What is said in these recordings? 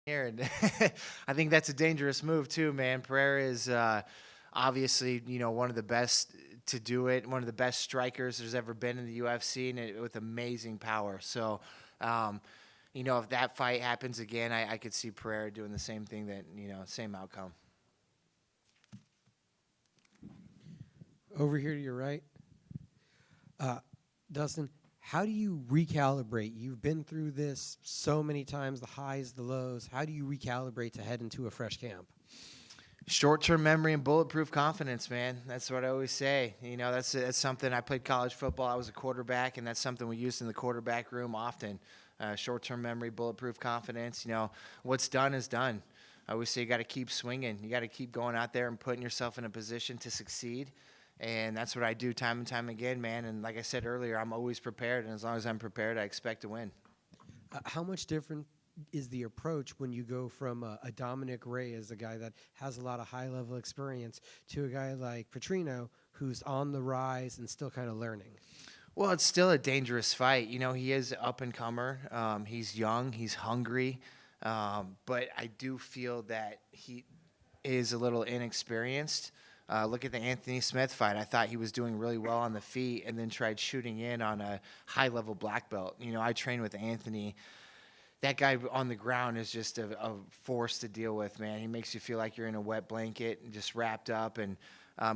here, and I think that's a dangerous move too, man. Pereira is obviously, one of the best to do it, one of the best strikers there's ever been in the UFC, and with amazing power. So, if that fight happens again, I could see Pereira doing the same thing same outcome. Over here to your right, Dustin, how do you recalibrate? You've been through this so many times, the highs, the lows. How do you recalibrate to head into a fresh camp? Short-term memory and bulletproof confidence, man. That's what I always say. That's something. I played college football. I was a quarterback, and that's something we used in the quarterback room often. Short-term memory, bulletproof confidence. What's done is done. I always say you got to keep swinging. You got to keep going out there and putting yourself in a position to succeed. And that's what I do time and time again, man. And like I said earlier, I'm always prepared. And as long as I'm prepared, I expect to win. How much different is the approach when you go from a Dominic Reyes, a guy that has a lot of high-level experience, to a guy like Petrino, who's on the rise and still kind of learning? Well, it's still a dangerous fight. He is up-and-comer. He's young. He's hungry. But I do feel that he is a little inexperienced. Look at the Anthony Smith fight. I thought he was doing really well on the feet and then tried shooting in on a high-level black belt. I trained with Anthony. That guy on the ground is just a force to deal with, man. He makes you feel like you're in a wet blanket and just wrapped up. And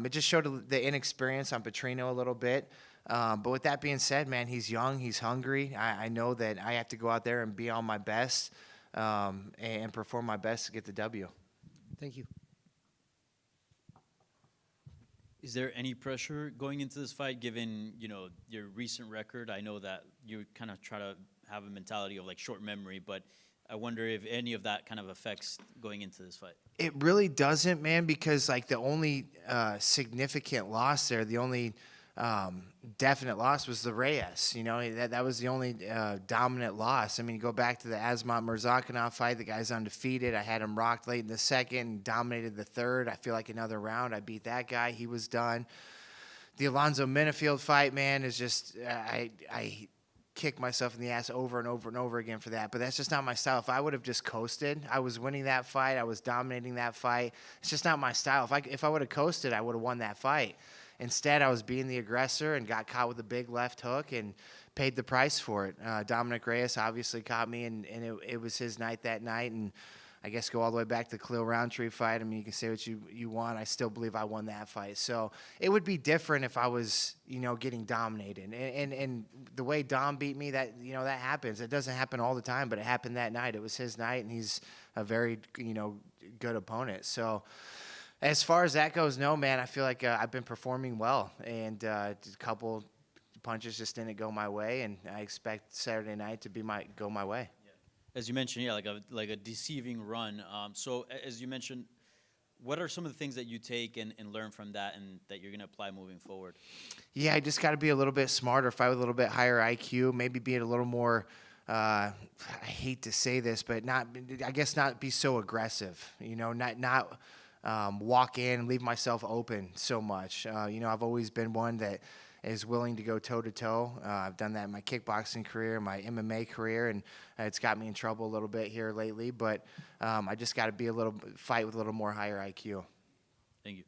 it just showed the inexperience on Petrino a little bit. But with that being said, man, he's young. He's hungry. I know that I have to go out there and be on my best and perform my best to get the W. Thank you. Is there any pressure going into this fight, given your recent record? I know that you kind of try to have a mentality of like short memory, but I wonder if any of that kind of affects going into this fight. It really doesn't, man, because like the only significant loss there, the only definite loss was the Reyes. That was the only dominant loss. I mean, you go back to the Asmat Mirzakhanov fight, the guy's undefeated. I had him rocked late in the second and dominated the third. I feel like another round, I beat that guy. He was done. The Alonzo Minifield fight, man, is just I kick myself in the ass over and over and over again for that. But that's just not my style. If I would have just coasted, I was winning that fight. I was dominating that fight. It's just not my style. If I would have coasted, I would have won that fight. Instead, I was being the aggressor and got caught with a big left hook and paid the price for it. Dominic Reyes obviously caught me, and it was his night that night. And I guess go all the way back to the Khalil Roundtree fight. I mean, you can say what you want. I still believe I won that fight. So it would be different if I was, getting dominated. And the way Dom beat me, that happens. It doesn't happen all the time, but it happened that night. It was his night, and he's a very, good opponent. So as far as that goes, no, man, I feel like I've been performing well, and a couple punches just didn't go my way, and I expect Saturday night to go my way. As you mentioned, yeah, like a deceiving run. So as you mentioned, what are some of the things that you take and learn from that and that you're going to apply moving forward? Yeah, I just got to be a little bit smarter, fight with a little bit higher IQ, maybe be a little more, I hate to say this, but not be so aggressive, not walk in and leave myself open so much. I've always been one that is willing to go toe-to-toe. I've done that in my kickboxing career, my MMA career, and it's got me in trouble a little bit here lately. But I just got to fight with a little more higher IQ. Thank you.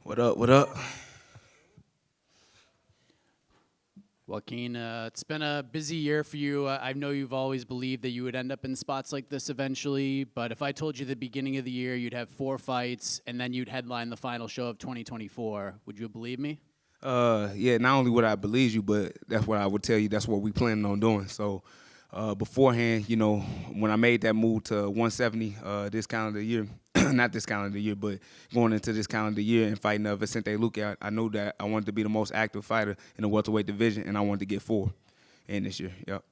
What up? What up? Joaquin, it's been a busy year for you. I know you've always believed that you would end up in spots like this eventually, but if I told you the beginning of the year you'd have 4 fights and then you'd headline the final show of 2024, would you believe me? Yeah, not only would I believe you, but that's what I would tell you. That's what we planning on doing. So beforehand, you know, when I made that move to 170 this calendar year, not this calendar year, but going into this calendar year and fighting Vicente Luque, I knew that I wanted to be the most active fighter in the welterweight division, and I wanted to get 4 in this year. Yep.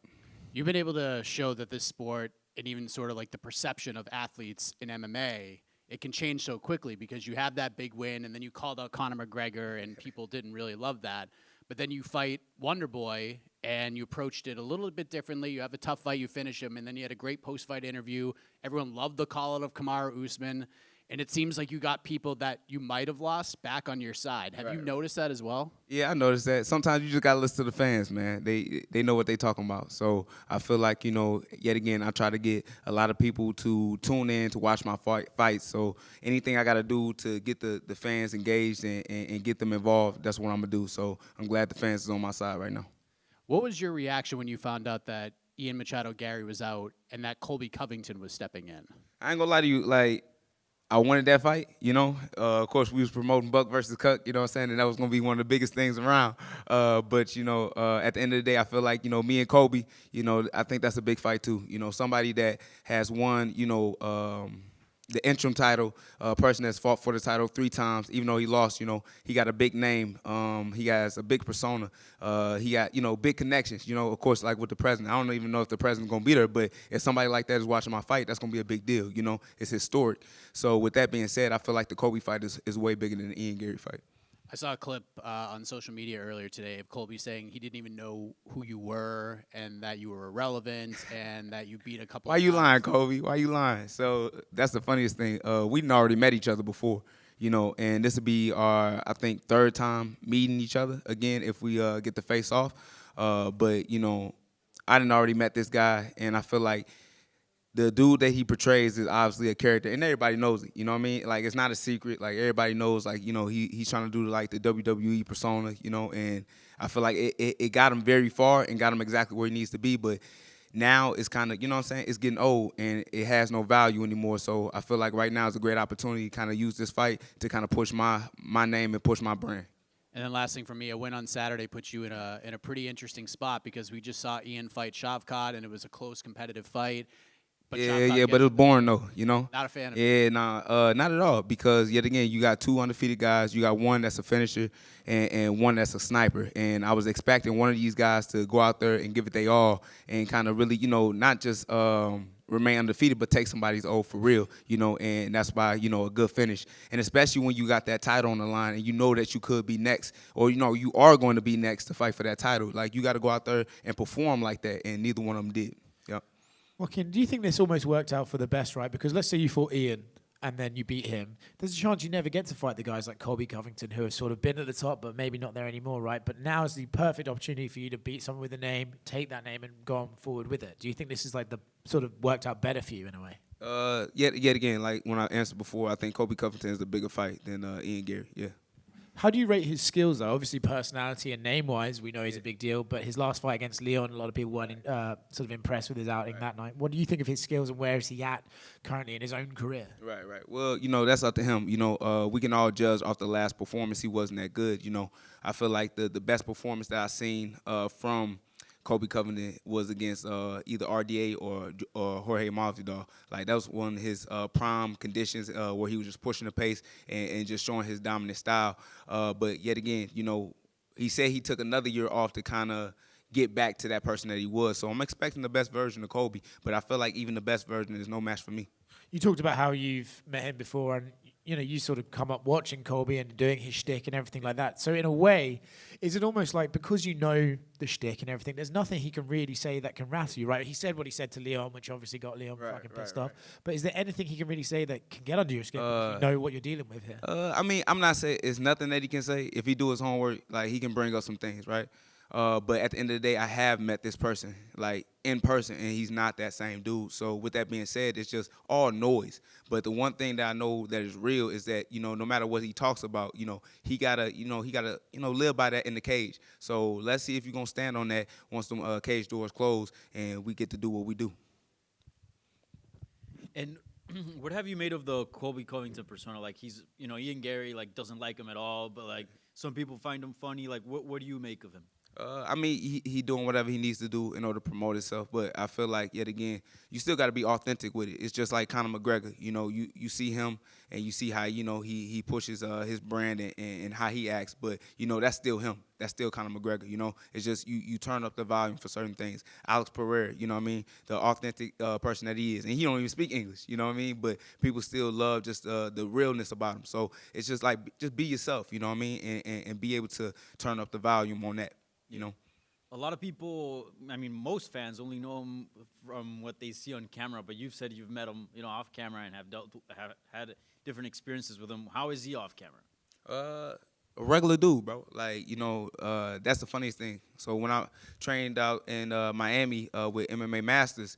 You've been able to show that this sport, and even sort of like the perception of athletes in MMA, it can change so quickly because you have that big win, and then you called out Conor McGregor, and people didn't really love that. But then you fight Wonder Boy, and you approached it a little bit differently. You have a tough fight, you finish him, and then you had a great post-fight interview. Everyone loved the call-out of Kamaru Usman, and it seems like you got people that you might have lost back on your side. Have you noticed that as well? Yeah, I noticed that. Sometimes you just got to listen to the fans, man. They know what they talking about. So I feel like, you know, yet again, I try to get a lot of people to tune in to watch my fights. So anything I got to do to get the fans engaged and get them involved, that's what I'm going to do. So I'm glad the fans is on my side right now. What was your reaction when you found out that Ian Machado Gary was out and that Colby Covington was stepping in? I ain't going to lie to you, like, I wanted that fight, you know. Of course, we was promoting Buck versus Cuck, you know what I'm saying, and that was going to be one of the biggest things around. But, you know, at the end of the day, I feel like, you know, me and Colby, you know, I think that's a big fight too. You know, somebody that has won, you know, the interim title, person that's fought for the title 3 times, even though he lost, you know, he got a big name. He has a big persona. He got, you know, big connections, you know, of course, like with the president. I don't even know if the president's going to be there, but if somebody like that is watching my fight, that's going to be a big deal, you know. It's historic. So with that being said, I feel like the Colby fight is way bigger than the Ian Gary fight. I saw a clip on social media earlier today of Colby saying he didn't even know who you were and that you were irrelevant and that you beat a couple Why of you guys. lying, Colby? Why you lying? So that's the funniest thing. We'd already met each other before, you know, and this would be our, I think, 3rd time meeting each other again if we get to face off. But, you know, I done already met this guy, and I feel like the dude that he portrays is obviously a character, and everybody knows it. You know what I mean? Like, it's not a secret. Like, everybody knows, like, you know, he's trying to do, like, the WWE persona, you know, and I feel like it got him very far and got him exactly where he needs to be. But now it's kind of, you know what I'm saying, it's getting old, and it has no value anymore. So I feel like right now is a great opportunity to kind of use this fight to kind of push my name and push my brand. And then last thing for me, a win on Saturday puts you in a pretty interesting spot because we just saw Ian fight Shavkat, and it was a close competitive fight. But Yeah, but it was boring though, you know. Not a fan of it. Yeah, nah, not at all. Because yet again, you got 2 undefeated guys. You got one that's a finisher and one that's a sniper. And I was expecting one of these guys to go out there and give it they all and kind of really, you know, not just remain undefeated, but take somebody's oath for real, you know. And that's by, you know, a good finish. And especially when you got that title on the line and you know that you could be next, or you know you are going to be next to fight for that title. Like, you got to go out there and perform like that. And neither one of them did. Yep. Joaquin, do you think this almost worked out for the best, right? Because let's say you fought Ian and then you beat him. There's a chance you never get to fight the guys like Colby Covington who have sort of been at the top but maybe not there anymore, right? But now is the perfect opportunity for you to beat someone with a name, take that name and go on forward with it. Do you think this is like the sort of worked out better for you in a way? Yet again, like when I answered before, I think Colby Covington is a bigger fight than Ian Gary, yeah. How do you rate his skills, though? Obviously, personality and name-wise, we know he's a big deal. But his last fight against Leon, a lot of people weren't sort of impressed with his outing that night. What do you think of his skills, and where is he at currently in his own career? Right. Well, you know, that's up to him. You know, we can all judge off the last performance. He wasn't that good, you know. I feel like the best performance that I've seen from Colby Covington was against either RDA or Jorge Masvidal. Like, that was one of his prime conditions where he was just pushing the pace and just showing his dominant style. But yet again, you know, he said he took another year off to kind of get back to that person that he was. So I'm expecting the best version of Colby, but I feel like even the best version is no match for me. You talked about how you've met him before, and you know you sort of come up watching Colby and doing his shtick and everything like that. So in a way, is it almost like because you know the shtick and everything, there's nothing he can really say that can rattle you, right? He said what he said to Leon, which obviously got Leon fucking pissed off. But is there anything he can really say that can get under your skin because you know what you're dealing with here? I mean, I'm not saying it's nothing that he can say. If he do his homework, like, he can bring up some things, right? But at the end of the day, I have met this person, like, in person, and he's not that same dude. So with that being said, it's just all noise. But the one thing that I know that is real is that, no matter what he talks about, he gotta live by that in the cage. So let's see if you're gonna stand on that once the cage doors close and we get to do what we do. And what have you made of the Colby Covington persona? Like, he's, Ian Gary, like, doesn't like him at all, but, like, some people find him funny. Like, what do you make of him? I mean, he doing whatever he needs to do in order to promote himself, but I feel like, yet again, you still got to be authentic with it. It's just like Conor McGregor. You see him and you see how, he pushes his brand and how he acts, but, that's still him. That's still Conor McGregor, It's just you turn up the volume for certain things. Alex Pereira, the authentic person that he is. And he don't even speak English, But people still love just the realness about him. So it's just like, just be yourself, and be able to turn up the volume on that. A lot of people, most fans only know him from what they see on camera, but you've said you've met him, off camera and have had different experiences with him. How is he off camera? A regular dude, bro. Like, that's the funniest thing. So when I trained out in Miami with MMA Masters,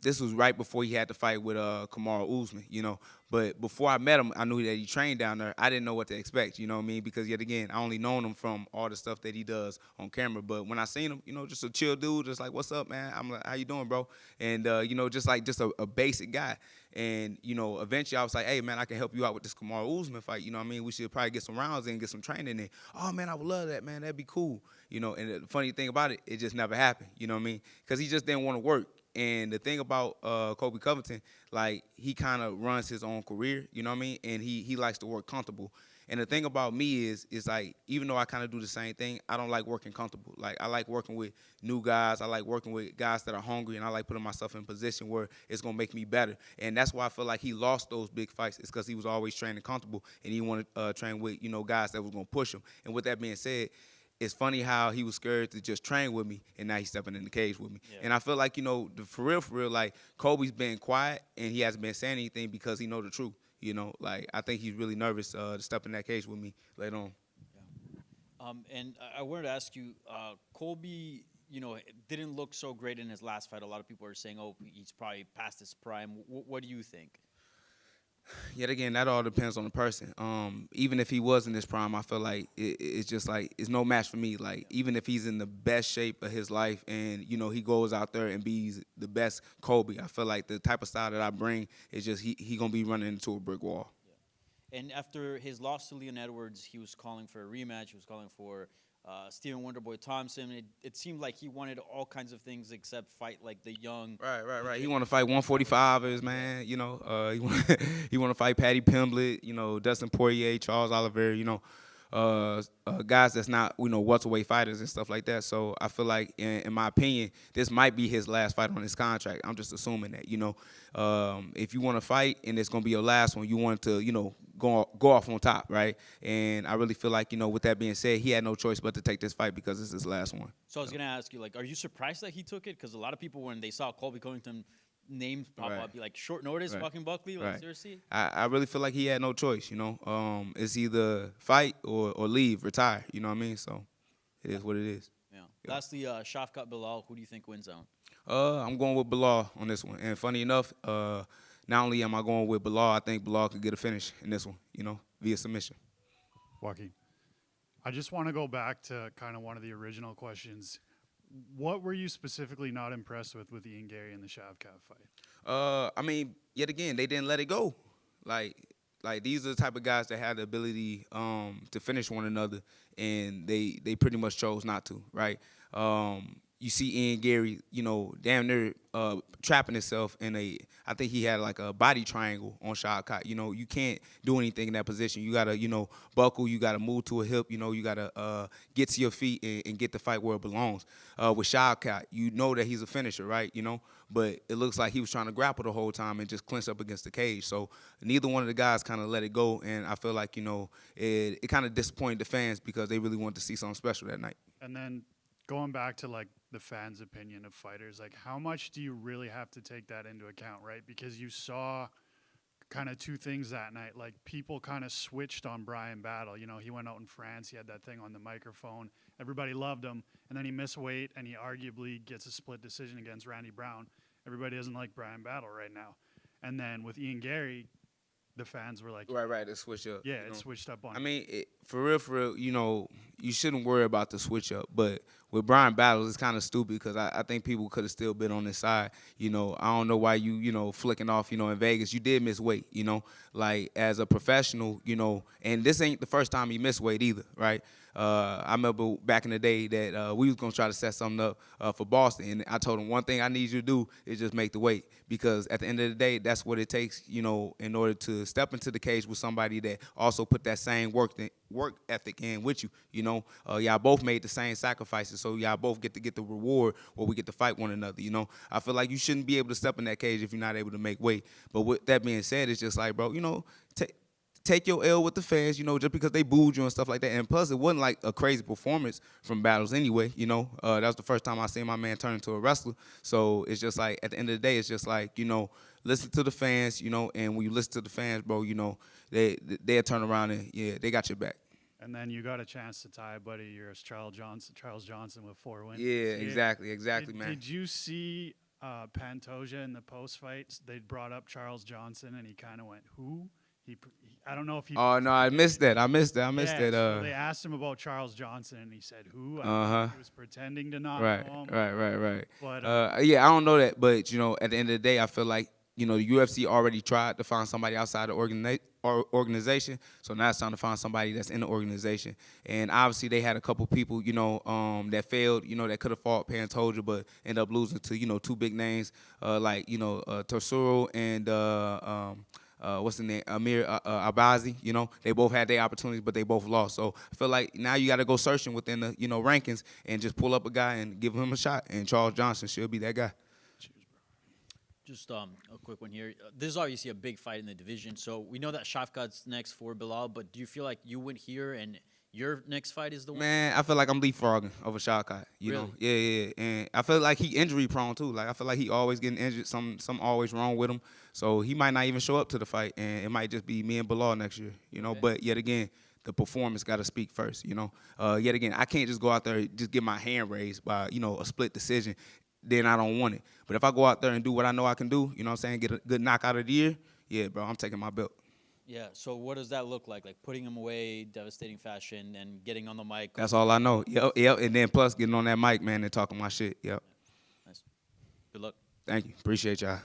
this was right before he had to fight with Kamaru Usman, But before I met him, I knew that he trained down there. I didn't know what to expect, Because, yet again, I only known him from all the stuff that he does on camera. But when I seen him, just a chill dude, just like, what's up, man? I'm like, how you doing, bro? And, just a basic guy. And, eventually I was like, hey, man, I can help you out with this Kamaru Usman fight. We should probably get some rounds in, get some training in. Oh, man, I would love that, man. That'd be cool. And the funny thing about it, it just never happened, Because he just didn't want to work. And the thing about Colby Covington, like, he kind of runs his own career, And he likes to work comfortable. And the thing about me is like, even though I kind of do the same thing, I don't like working comfortable. Like, I like working with new guys. I like working with guys that are hungry, and I like putting myself in a position where it's going to make me better. And that's why I feel like he lost those big fights. It's because he was always training comfortable, and he wanted to train with, guys that was going to push him. And with that being said, it's funny how he was scared to just train with me, and now he's stepping in the cage with me. Yeah. And I feel like, for real, like, Colby's been quiet, and he hasn't been saying anything because he know the truth. Like, I think he's really nervous to step in that cage with me later on. Yeah. And I wanted to ask you, Colby, didn't look so great in his last fight. A lot of people are saying, oh, he's probably past his prime. What do you think? Yet again, that all depends on the person. Even if he was in his prime, I feel like it's just like, it's no match for me. Like, even if he's in the best shape of his life and, he goes out there and be the best Colby, I feel like the type of style that I bring is just he going to be running into a brick wall. Yeah. And after his loss to Leon Edwards, he was calling for a rematch. He was calling for Stephen Wonderboy Thompson. It seemed like he wanted all kinds of things except fight like the young. Right. He want to fight 145ers, man. He want to fight Patty Pimblett, Dustin Poirier, Charles Oliveira, guys that's not, welterweight fighters and stuff like that. So I feel like, in my opinion, this might be his last fight on his contract. I'm just assuming that, if you want to fight and it's going to be your last one, you want to, go off on top, right? And I really feel like, with that being said, he had no choice but to take this fight because it's his last one. So I was going to ask you, like, are you surprised that he took it? Because a lot of people, when they saw Colby Covington names pop up, be like, short notice, Joaquin Buckley, like, seriously? I really feel like he had no choice, It's either fight or leave, retire, you know what I mean? So it is what it is. Yeah. Lastly, Shafkat Bilal, who do you think wins out? I'm going with Bilal on this one. And funny enough, not only am I going with Bilal, I think Bilal could get a finish in this one, via submission. Joaquin, I just want to go back to kind of one of the original questions. What were you specifically not impressed with Ian Gary in the Shavkat fight? Yet again, they didn't let it go. Like these are the type of guys that have the ability to finish one another, and they pretty much chose not to, right? You see Ian Gary, damn near trapping himself in I think he had like a body triangle on Shavkat. You can't do anything in that position. You got to, buckle. You got to move to a hip. You got to get to your feet and get the fight where it belongs. With Shavkat, you know that he's a finisher, right? But it looks like he was trying to grapple the whole time and just clinch up against the cage. So neither one of the guys kind of let it go, and I feel like, it kind of disappointed the fans because they really wanted to see something special that night. And then going back to, like, the fans' opinion of fighters, like, how much do you really have to take that into account, right? Because you saw kind of two things that night. Like, people kind of switched on Brian Battle. You know, he went out in France. He had that thing on the microphone. Everybody loved him. And then he missed weight, and he arguably gets a split decision against Randy Brown. Everybody doesn't like Brian Battle right now. And then with Ian Gary, the fans were like, Right, the switch up. yeah, you it know? switched up on I him. mean, for real, you know, you shouldn't worry about the switch up. But with Brian Battles, it's kind of stupid because I think people could have still been on his side. You know, I don't know why you know, flicking off, you know, in Vegas. You did miss weight, you know, like as a professional, you know, and this ain't the first time he missed weight either, right? I remember back in the day that we was going to try to set something up for Boston. And I told him, one thing I need you to do is just make the weight. Because at the end of the day, that's what it takes, you know, in order to step into the cage with somebody that also put that same work ethic in with you. You know, y'all both made the same sacrifices, so y'all both get to get the reward where we get to fight one another. You know, I feel like you shouldn't be able to step in that cage if you're not able to make weight. But with that being said, it's just like, bro, you know, take your L with the fans, you know, just because they booed you and stuff like that. And plus, it wasn't like a crazy performance from Battles anyway, you know. That was the first time I seen my man turn into a wrestler. So it's just like, at the end of the day, it's just like, you know, listen to the fans, you know, and when you listen to the fans, bro, you know, they'll turn around and, yeah, they got your back. And then you got a chance to tie a buddy of yours, Charles Johnson with 4 wins. Yeah, exactly, man. Did you see Pantoja in the post fights? They brought up Charles Johnson, and he kind of went, "Who?" I don't know if he. Oh no, I missed that. I missed that. So they asked him about Charles Johnson, and he said, "Who?" I don't know if he was pretending to not know him. Right. But yeah, I don't know that, but you know, at the end of the day, I feel like, you know, the UFC already tried to find somebody outside the organization, so now it's time to find somebody that's in the organization. And obviously, they had a couple people, you know, that failed, you know, that could have fought Pantoja, but ended up losing to, you know, two big names, like, you know, Torsuro and what's the name? Amir Abazi. You know, they both had their opportunities, but they both lost. So I feel like now you got to go searching within the, you know, rankings and just pull up a guy and give him a shot. And Charles Johnson should be that guy. Just a quick one here. This is obviously a big fight in the division. So we know that Shafkat's next for Bilal, but do you feel like you went here and your next fight is the one? Man, I feel like I'm leapfrogging over Shafkat. You Really? know, yeah. And I feel like he injury prone too. Like I feel like he always getting injured. Some always wrong with him. So he might not even show up to the fight, and it might just be me and Bilal next year. You know, Okay. but yet again, the performance got to speak first. You know, yet again, I can't just go out there and just get my hand raised by, you know, a split decision. Then I don't want it. But if I go out there and do what I know I can do, you know what I'm saying, get a good knockout of the year, yeah, bro, I'm taking my belt. Yeah, so what does that look like? Like putting him away, devastating fashion, and getting on the mic? That's all I know. Yep. And then plus getting on that mic, man, and talking my shit. Yep. Nice. Good luck. Thank you. Appreciate y'all.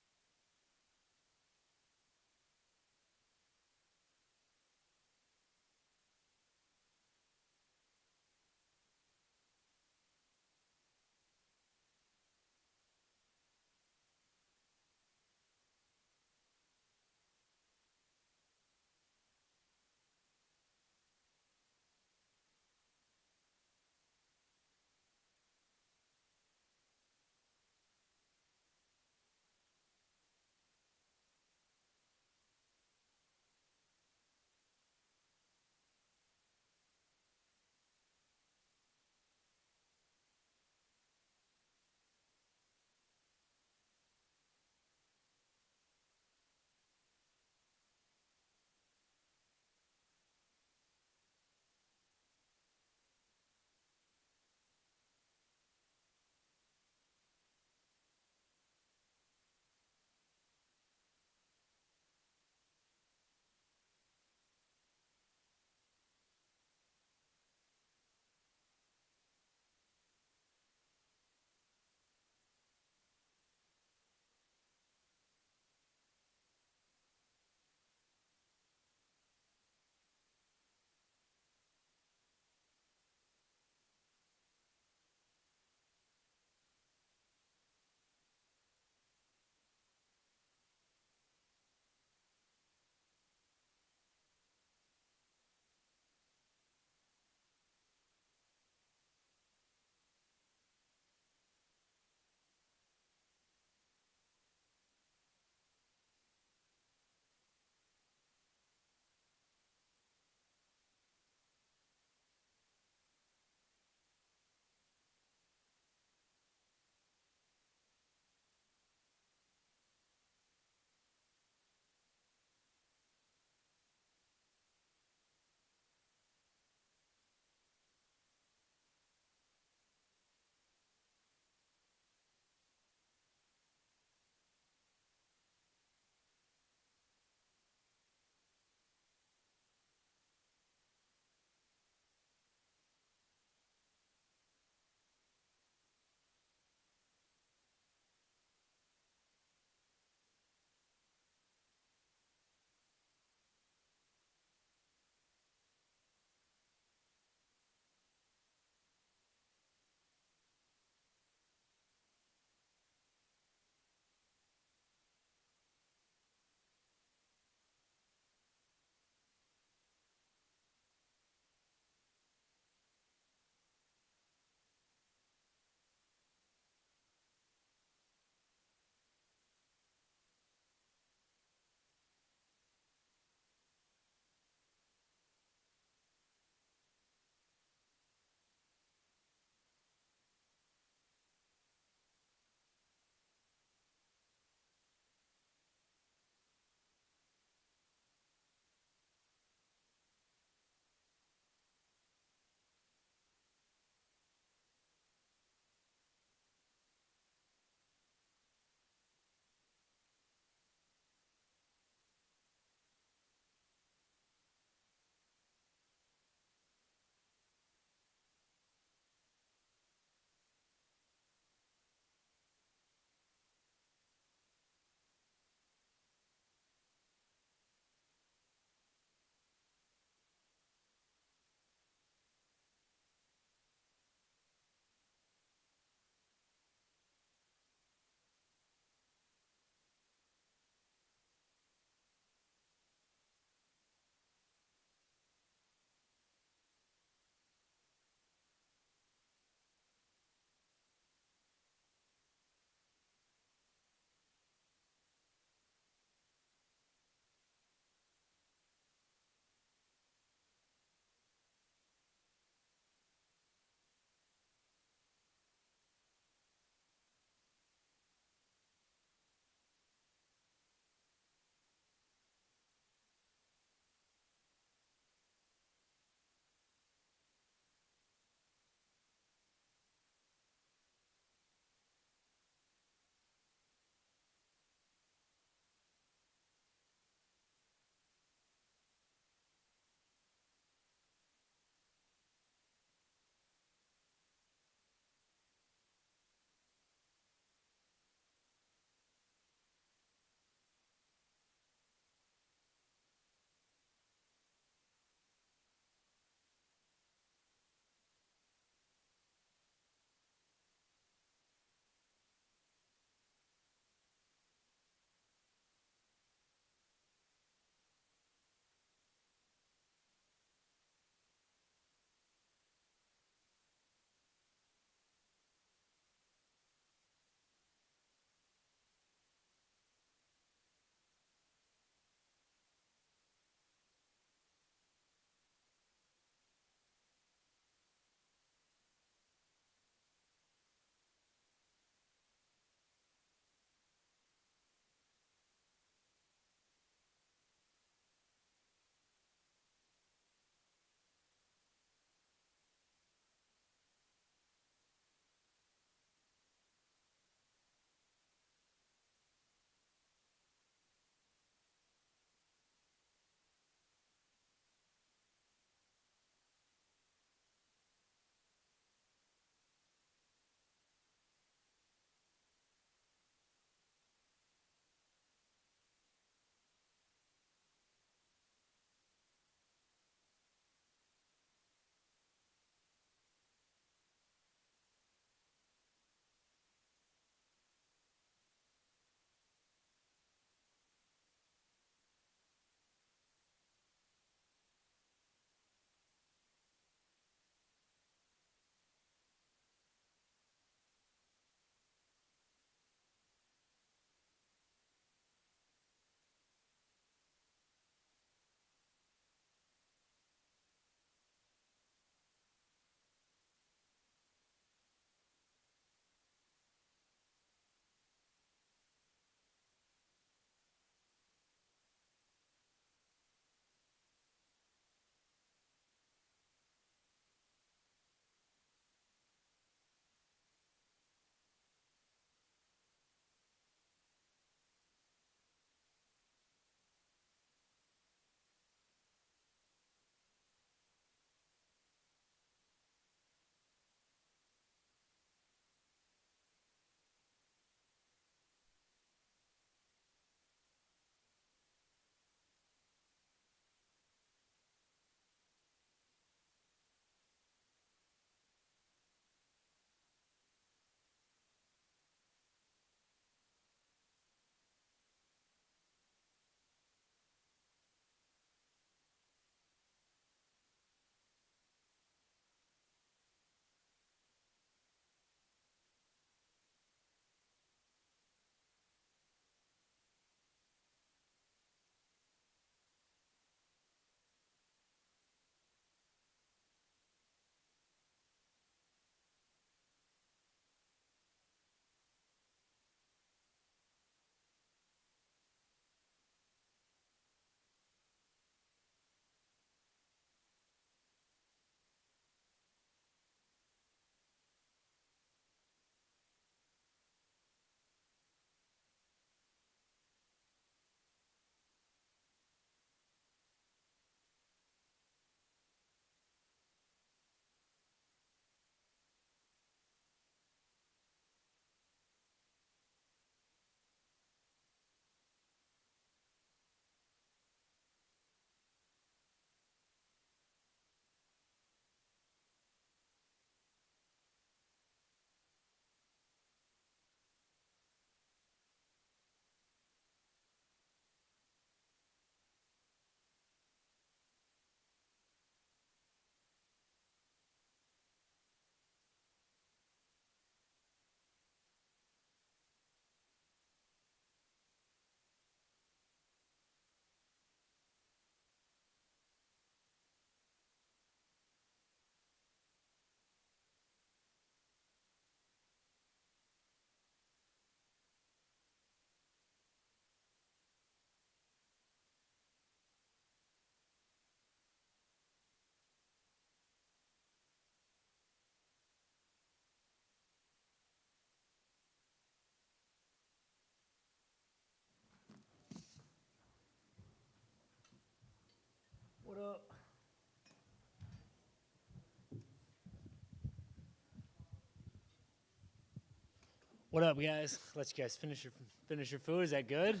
What up, guys? Let you guys finish your food. Is that good?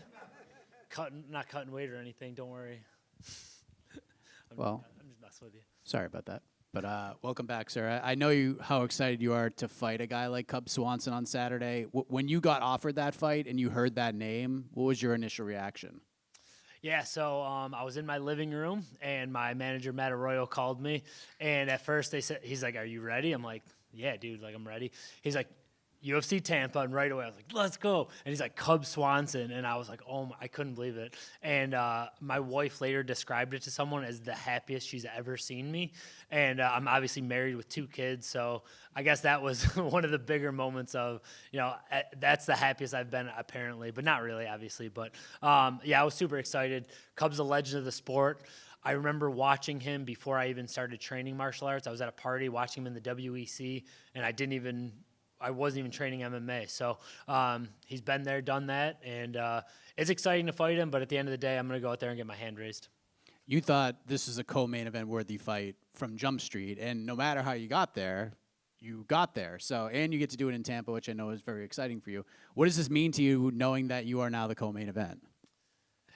Not cutting weight or anything. Don't worry. I'm just messing with you. Sorry about that. But welcome back, sir. I know how excited you are to fight a guy like Cub Swanson on Saturday. When you got offered that fight and you heard that name, what was your initial reaction? Yeah, so I was in my living room, and my manager, Matt Arroyo, called me. And at first, he's like, "Are you ready?" I'm like, "Yeah, dude, like I'm ready." He's like, UFC Tampa, and right away I was like, "Let's go!" And he's like, "Cub Swanson," and I was like, "Oh my!" I couldn't believe it. And my wife later described it to someone as the happiest she's ever seen me. And I'm obviously married with 2 kids, so I guess that was one of the bigger moments of, that's the happiest I've been apparently, but not really, obviously. But yeah, I was super excited. Cub's a legend of the sport. I remember watching him before I even started training martial arts. I was at a party watching him in the WEC, and I wasn't even training MMA. So he's been there, done that, and it's exciting to fight him, but at the end of the day, I'm going to go out there and get my hand raised. You thought this is a co-main event worthy fight from Jump Street, and no matter how you got there, you got there. So, and you get to do it in Tampa, which I know is very exciting for you. What does this mean to you, knowing that you are now the co-main event?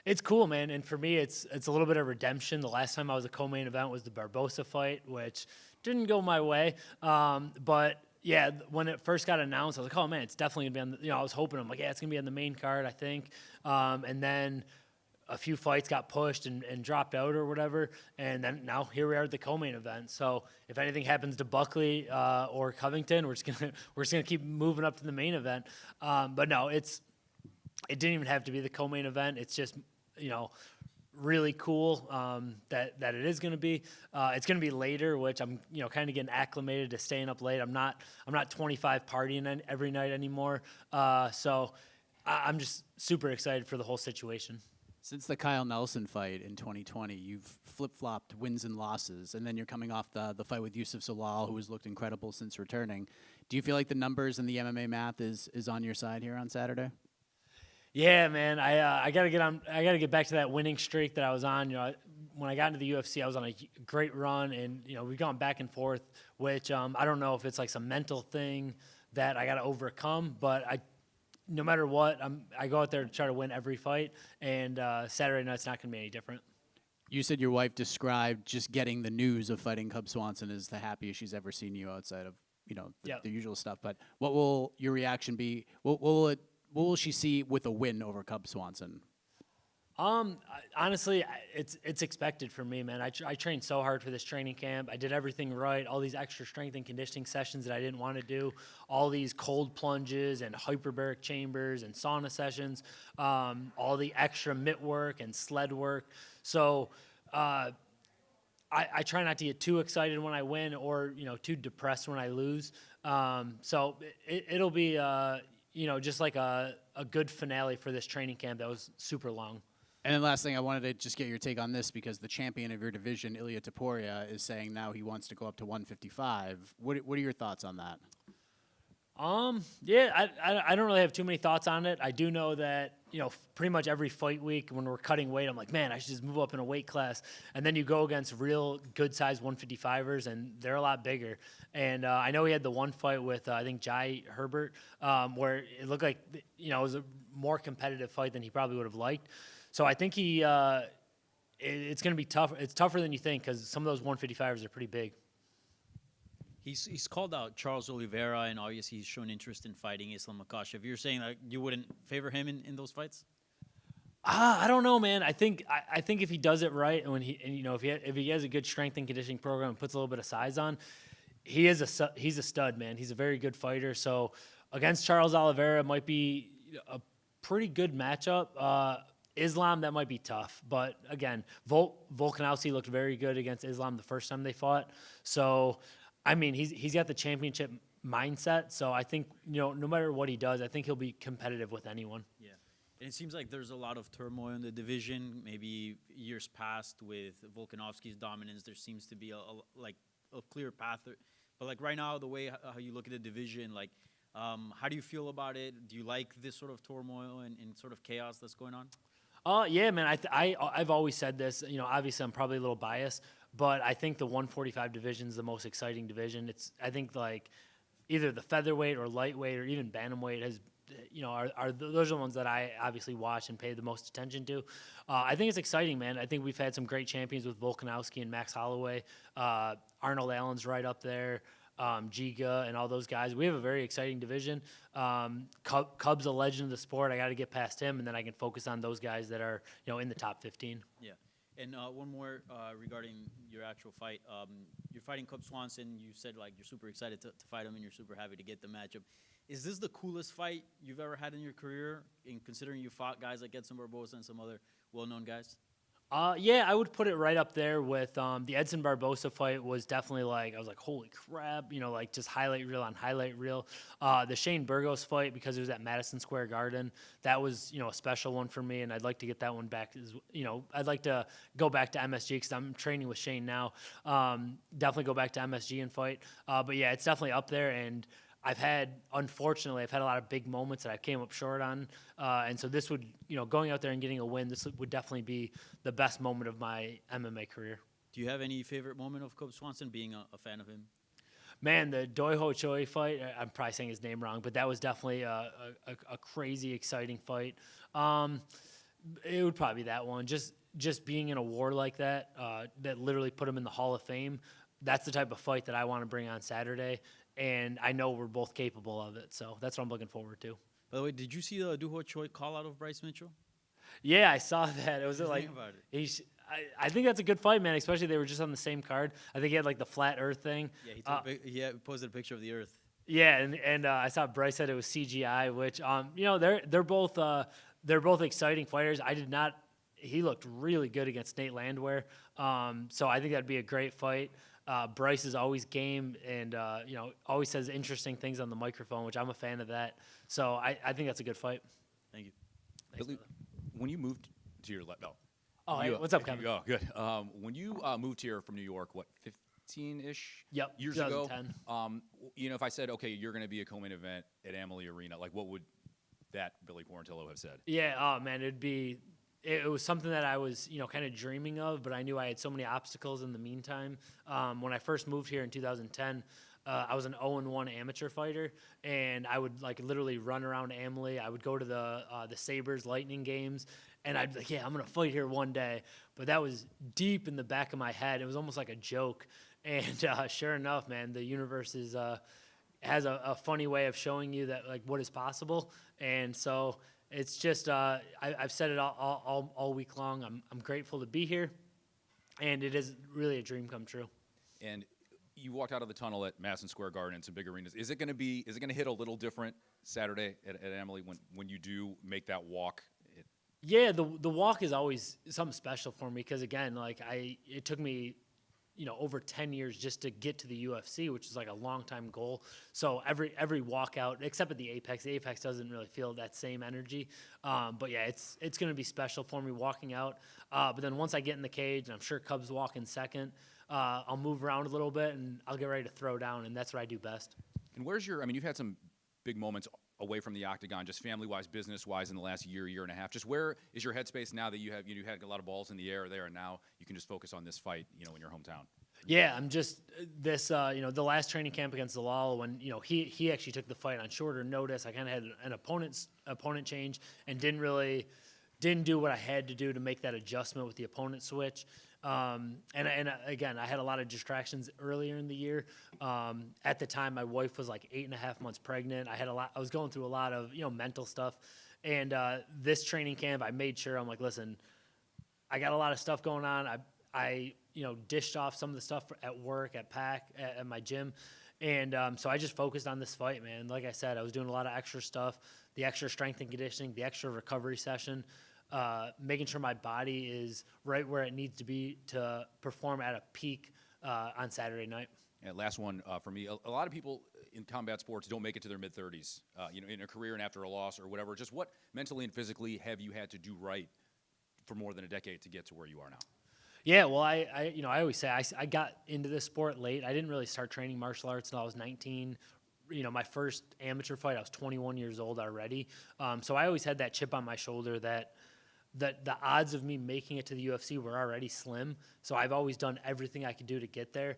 It's cool, man, and for me, it's a little bit of redemption. The last time I was a co-main event was the Barbosa fight, which didn't go my way, but yeah, when it first got announced, I was like, oh, man, it's definitely going to be on I was hoping, I'm like, yeah, it's going to be on the main card, I think. And then a few fights got pushed and dropped out or whatever. And then now here we are at the co-main event. So if anything happens to Buckley or Covington, we're just gonna keep moving up to the main event. But no, it didn't even have to be the co-main event. It's just, really cool that it is going to be. It's going to be later, which I'm kind of getting acclimated to staying up late. I'm not 25 partying every night anymore. So I'm just super excited for the whole situation. Since the Kyle Nelson fight in 2020, you've flip-flopped wins and losses, and then you're coming off the fight with Yusuf Zalal, who has looked incredible since returning. Do you feel like the numbers and the MMA math is on your side here on Saturday? Yeah, man. I gotta get back to that winning streak that I was on. When I got into the UFC, I was on a great run, and we've gone back and forth. Which I don't know if it's like some mental thing that I got to overcome, but no matter what, I go out there to try to win every fight, and Saturday night's not gonna be any different. You said your wife described just getting the news of fighting Cub Swanson as the happiest she's ever seen you outside of the usual stuff. But what will your reaction be? What will she see with a win over Cub Swanson? Honestly, it's expected for me, man. I trained so hard for this training camp. I did everything right. All these extra strength and conditioning sessions that I didn't want to do. All these cold plunges and hyperbaric chambers and sauna sessions. All the extra mitt work and sled work. So I try not to get too excited when I win or too depressed when I lose. So it'll be just like a good finale for this training camp that was super long. And then last thing, I wanted to just get your take on this because the champion of your division, Ilia Topuria, is saying now he wants to go up to 155. What are your thoughts on that? Yeah, I don't really have too many thoughts on it. I do know that, pretty much every fight week when we're cutting weight, I'm like, man, I should just move up in a weight class. And then you go against real good-sized 155ers, and they're a lot bigger. And I know he had the one fight with, I think, Jai Herbert, where it looked like, it was a more competitive fight than he probably would have liked. So I think it's going to be tough. It's tougher than you think because some of those 155ers are pretty big. He's called out Charles Oliveira, and obviously he's shown interest in fighting Islam Makhachev. You're saying you wouldn't favor him in those fights? I don't know, man. I think if he does it right, and if he has a good strength and conditioning program and puts a little bit of size on, he's a stud, man. He's a very good fighter. So against Charles Oliveira might be a pretty good matchup. Islam, that might be tough. But again, Volkanovski looked very good against Islam the first time they fought. So I mean, he's got the championship mindset, so I think, no matter what he does, I think he'll be competitive with anyone. Yeah. And it seems like there's a lot of turmoil in the division. Maybe years past with Volkanovski's dominance, there seems to be a clear path. But right now, the way how you look at the division, how do you feel about it? Do you like this sort of turmoil and sort of chaos that's going on? Yeah, man. I've always said this. Obviously I'm probably a little biased, but I think the 145 division is the most exciting division. I think either the featherweight or lightweight or even bantamweight has, those are the ones that I obviously watch and pay the most attention to. I think it's exciting, man. I think we've had some great champions with Volkanovski and Max Holloway. Arnold Allen's right up there. Giga and all those guys. We have a very exciting division. Cub's a legend of the sport. I got to get past him, and then I can focus on those guys that are, in the top 15. Yeah. And one more regarding your actual fight. You're fighting Cub Swanson. You said like you're super excited to fight him, and you're super happy to get the matchup. Is this the coolest fight you've ever had in your career, in considering you fought guys like Edson Barboza and some other well-known guys? Yeah, I would put it right up there with the Edson Barboza fight. Was definitely like, I was like, holy crap, like just highlight reel on highlight reel. The Shane Burgos fight, because it was at Madison Square Garden, that was, a special one for me, and I'd like to get that one back. I'd like to go back to MSG because I'm training with Shane now. Definitely go back to MSG and fight. But yeah, it's definitely up there, and unfortunately, I've had a lot of big moments that I came up short on. And so this would, going out there and getting a win, this would definitely be the best moment of my MMA career. Do you have any favorite moment of Cub Swanson, being a fan of him? Man, the Doi Ho Choi fight, I'm probably saying his name wrong, but that was definitely a crazy, exciting fight. It would probably be that one. Just being in a war like that, that literally put him in the Hall of Fame, that's the type of fight that I want to bring on Saturday. And I know we're both capable of it, so that's what I'm looking forward to. By the way, did you see the Doi Ho Choi call out of Bryce Mitchell? Yeah, I saw that. It was like, about it? I think that's a good fight, man. Especially they were just on the same card. I think he had like the flat Earth thing. Yeah, he posted a picture of the Earth. Yeah, and I saw Bryce said it was CGI, which they're both exciting fighters. He looked really good against Nate Landwehr. So I think that'd be a great fight. Bryce is always game and, always says interesting things on the microphone, which I'm a fan of that. So I think that's a good fight. Thank you. Billy, when you moved to your What's up, Kevin? Oh, good. When you moved here from New York, 15-ish years 2010. ago? If I said, okay, you're going to be a co-main event at Amalie Arena, like what would that Billy Quarantillo have said? Yeah, oh man, it was something that I was, kind of dreaming of, but I knew I had so many obstacles in the meantime. When I first moved here in 2010, I was an 0-1 amateur fighter, and I would like literally run around Amalie. I would go to the Sabres Lightning games, and I'd be like, yeah, I'm going to fight here one day. But that was deep in the back of my head. It was almost like a joke. And sure enough, man, the universe has a funny way of showing you that like what is possible. And so it's just I've said it all week long. I'm grateful to be here, and it is really a dream come true. And you walked out of the tunnel at Madison Square Garden and some big arenas. Is it going to hit a little different Saturday at Amalie when you do make that walk? Yeah, the walk is always something special for me because again, like it took me, over 10 years just to get to the UFC, which is like a long time goal. So every walkout, except at the Apex doesn't really feel that same energy. But yeah, it's going to be special for me walking out. But then once I get in the cage, and I'm sure Cubs walk in second, I'll move around a little bit and I'll get ready to throw down, and that's what I do best. And you've had some big moments away from the octagon, just family-wise, business-wise in the last year and a half. Just where is your headspace now that you had a lot of balls in the air there, and now you can just focus on this fight, in your hometown? Yeah, I'm just the last training camp against Zalal when he actually took the fight on shorter notice. I kind of had an opponent change and didn't do what I had to do to make that adjustment with the opponent switch. And again, I had a lot of distractions earlier in the year. At the time, my wife was like 8.5 months pregnant. I was going through a lot of mental stuff. And this training camp, I made sure I'm like, listen, I got a lot of stuff going on. I dished off some of the stuff at work, at PAC, at my gym. And so I just focused on this fight, man. Like I said, I was doing a lot of extra stuff, the extra strength and conditioning, the extra recovery session, making sure my body is right where it needs to be to perform at a peak on Saturday night. And last one for me. A lot of people in combat sports don't make it to their mid-30s, in a career and after a loss or whatever. Just what mentally and physically have you had to do right for more than a decade to get to where you are now? Yeah, well, I always say I got into this sport late. I didn't really start training martial arts until I was 19. My first amateur fight, I was 21 years old already. So I always had that chip on my shoulder that the odds of me making it to the UFC were already slim. So I've always done everything I could do to get there.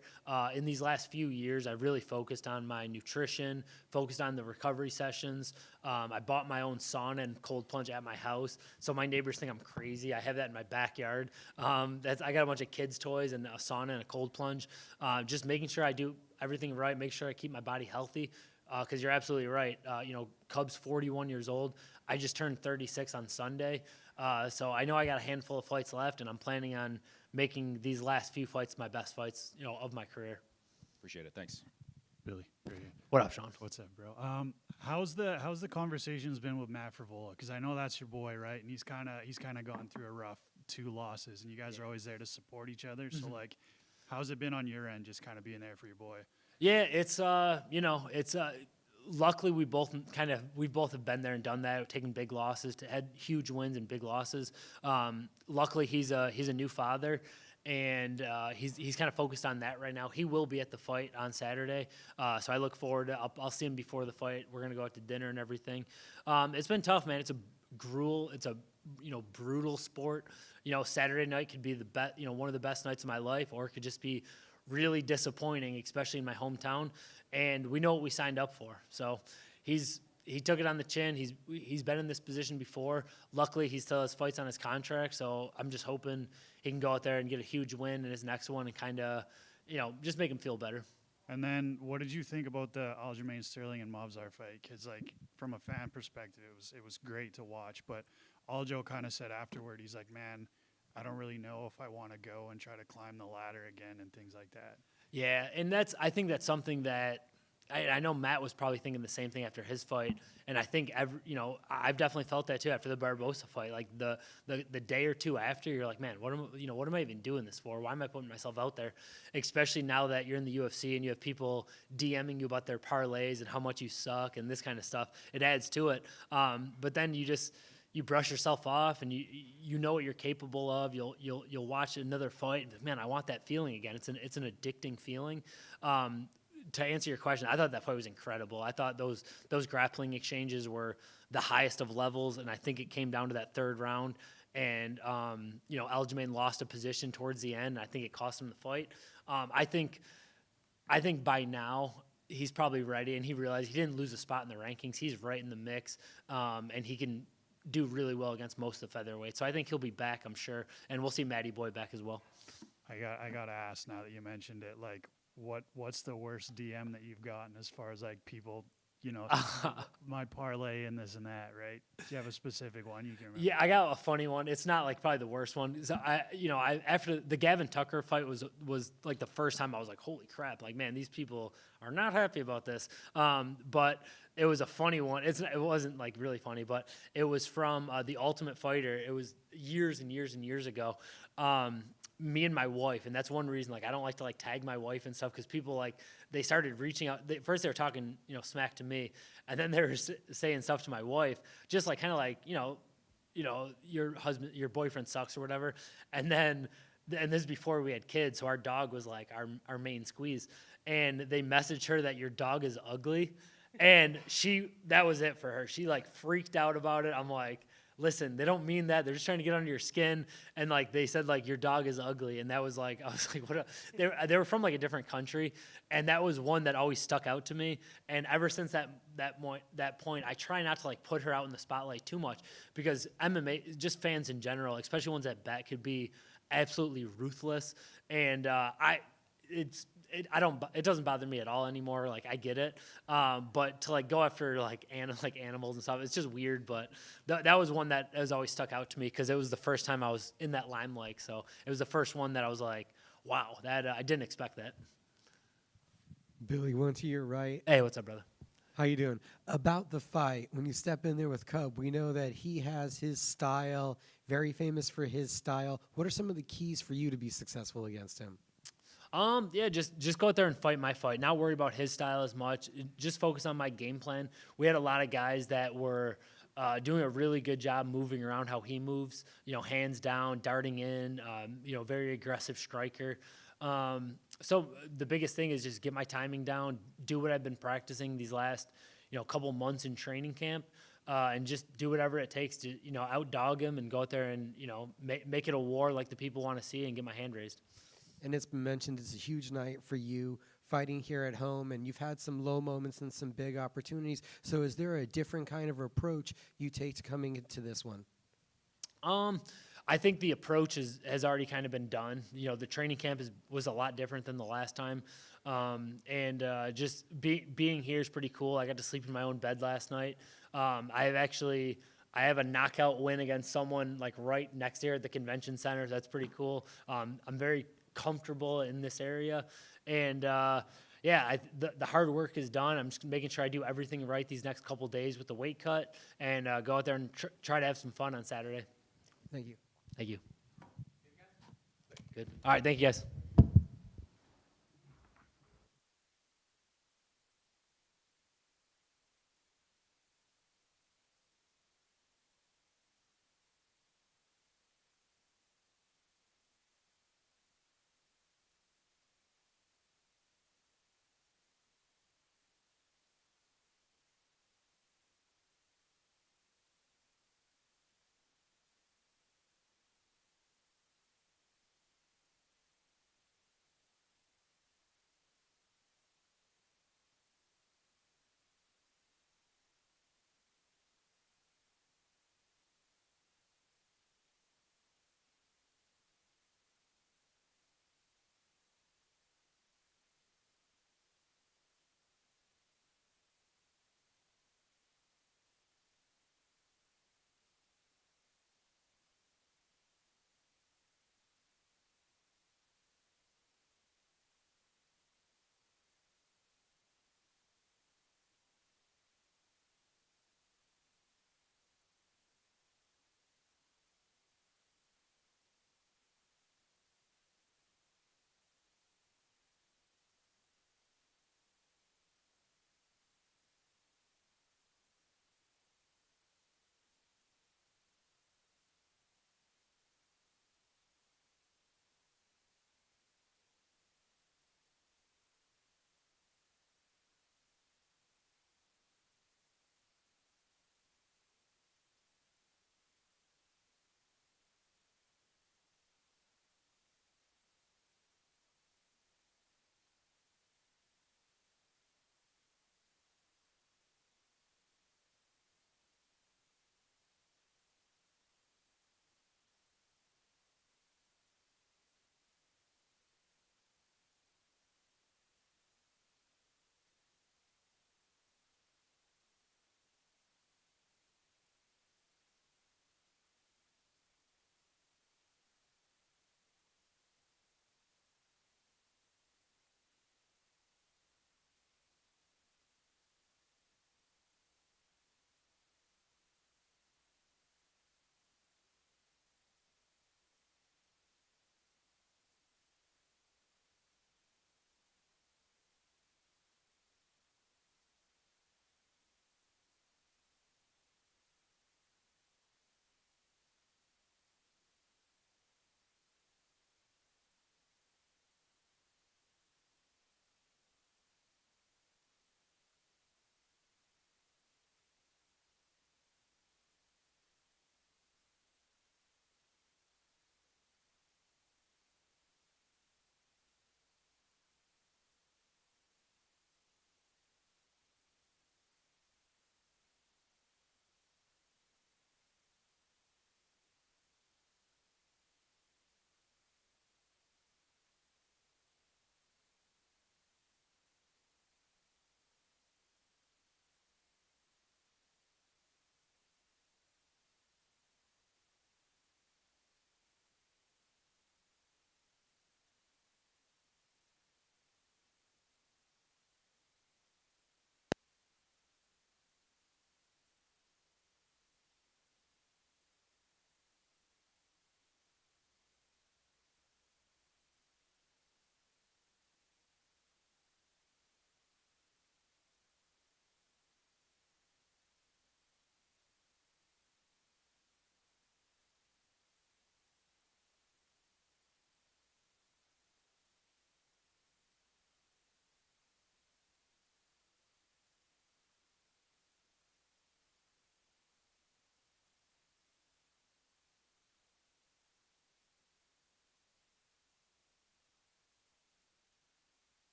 In these last few years, I've really focused on my nutrition, focused on the recovery sessions. I bought my own sauna and cold plunge at my house. So my neighbors think I'm crazy. I have that in my backyard. I got a bunch of kids' toys and a sauna and a cold plunge. Just making sure I do everything right, make sure I keep my body healthy. Because you're absolutely right. Cub's 41 years old. I just turned 36 on Sunday. So I know I got a handful of fights left, and I'm planning on making these last few fights my best fights, of my career. Appreciate it. Thanks. Billy, right here. What up, Sean? What's up, bro? How's the conversations been with Matt Frivola? Because I know that's your boy, right? And he's kind of gone through a rough 2 losses, and you guys are always there to support each other. So like, how's it been on your end, just kind of being there for your boy? Yeah, it's luckily we both have been there and done that, taking big losses, had huge wins and big losses. Luckily he's a new father, and he's kind of focused on that right now. He will be at the fight on Saturday, so I look forward to. I'll see him before the fight. We're gonna go out to dinner and everything. It's been tough, man. It's a brutal sport. Saturday night could be the best, one of the best nights of my life, or it could just be really disappointing, especially in my hometown. And we know what we signed up for. So he took it on the chin. He's been in this position before. Luckily, he still has fights on his contract. So I'm just hoping he can go out there and get a huge win in his next one and kind of, just make him feel better. And then, what did you think about the Aljamain Sterling and Movsar fight? Because, like, from a fan perspective, it was great to watch. But Aljo kind of said afterward, he's like, man, I don't really know if I want to go and try to climb the ladder again and things like that. Yeah, and I think that's something that I know Matt was probably thinking the same thing after his fight, and I think I've definitely felt that too after the Barbosa fight. Like the day or two after, you're like, man, what am I even doing this for? Why am I putting myself out there? Especially now that you're in the UFC and you have people DMing you about their parlays and how much you suck and this kind of stuff. It adds to it. But then you brush yourself off, and you know what you're capable of. You'll watch another fight, and man, I want that feeling again. It's an addicting feeling. To answer your question, I thought that fight was incredible. I thought those grappling exchanges were the highest of levels, and I think it came down to that 3rd round. And Aljamain lost a position towards the end, and I think it cost him the fight. I think by now he's probably ready, and he realized he didn't lose a spot in the rankings. He's right in the mix, and he can do really well against most of the featherweights. So I think he'll be back, I'm sure, and we'll see Matty Boy back as well. I got to ask, now that you mentioned it, like, what's the worst DM that you've gotten as far as like people, my parlay and this and that, right? Do you have a specific one you can remember? Yeah, I got a funny one. It's not like probably the worst one. So I after the Gavin Tucker fight was like the first time I was like, holy crap, like, man, these people are not happy about this. But it was a funny one. It wasn't like really funny, but it was from The Ultimate Fighter. It was years and years and years ago. Me and my wife, and that's one reason, like, I don't like to like tag my wife and stuff, because people, like, they started reaching out. First they were talking smack to me, and then they were saying stuff to my wife, just like kind of like your boyfriend sucks or whatever. And this is before we had kids, so our dog was like our main squeeze, and they messaged her that your dog is ugly, and that was it for her. She like freaked out about it. I'm like, listen, they don't mean that. They're just trying to get under your skin. And like they said, like, your dog is ugly. And that was like, I was like, what? They were from like a different country, and that was one that always stuck out to me. And ever since that point, I try not to like put her out in the spotlight too much, because MMA, just fans in general, especially ones that bet, could be absolutely ruthless. And it doesn't bother me at all anymore. Like, I get it. But to like go after like animals and stuff, it's just weird. But that was one that has always stuck out to me, because it was the first time I was in that limelight. So it was the first one that I was like, wow, that I didn't expect that. Billy, one to your right. Hey, what's up, brother? How you doing? About the fight, when you step in there with Cub, we know that he has his style, very famous for his style. What are some of the keys for you to be successful against him? Yeah, just go out there and fight my fight. Not worry about his style as much. Just focus on my game plan. We had a lot of guys that were doing a really good job moving around how he moves. Hands down, darting in. Very aggressive striker. So the biggest thing is just get my timing down. Do what I've been practicing these last couple months in training camp. and just do whatever it takes to, outdog him and go out there and, make it a war like the people want to see and get my hand raised. And it's been mentioned it's a huge night for you fighting here at home, and you've had some low moments and some big opportunities. So is there a different kind of approach you take to coming into this one? I think the approach has already kind of been done. The training camp was a lot different than the last time. Just being here is pretty cool. I got to sleep in my own bed last night. I have a knockout win against someone like right next here at the convention center. So that's pretty cool. I'm very comfortable in this area. And the hard work is done. I'm just making sure I do everything right these next couple days with the weight cut and go out there and try to have some fun on Saturday. Thank you. Thank you. Good. All right. Thank you, guys.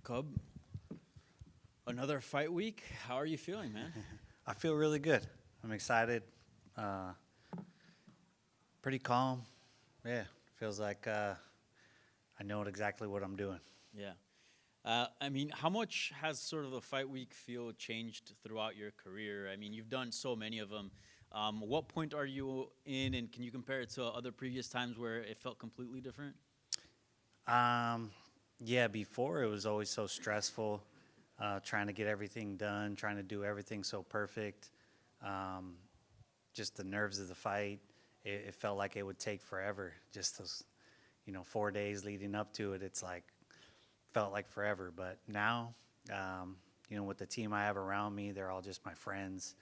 Cub, another fight week. How are you feeling, man? I feel really good. I'm excited. Pretty calm. Yeah, feels like I know exactly what I'm doing. Yeah. I mean, how much has sort of the fight week feel changed throughout your career? I mean, you've done so many of them. What point are you in, and can you compare it to other previous times where it felt completely different? Yeah, before it was always so stressful, trying to get everything done, trying to do everything so perfect. Just the nerves of the fight. It felt like it would take forever. Just those, 4 days leading up to it, it's like, felt like forever. But now, with the team I have around me, they're all just my friends,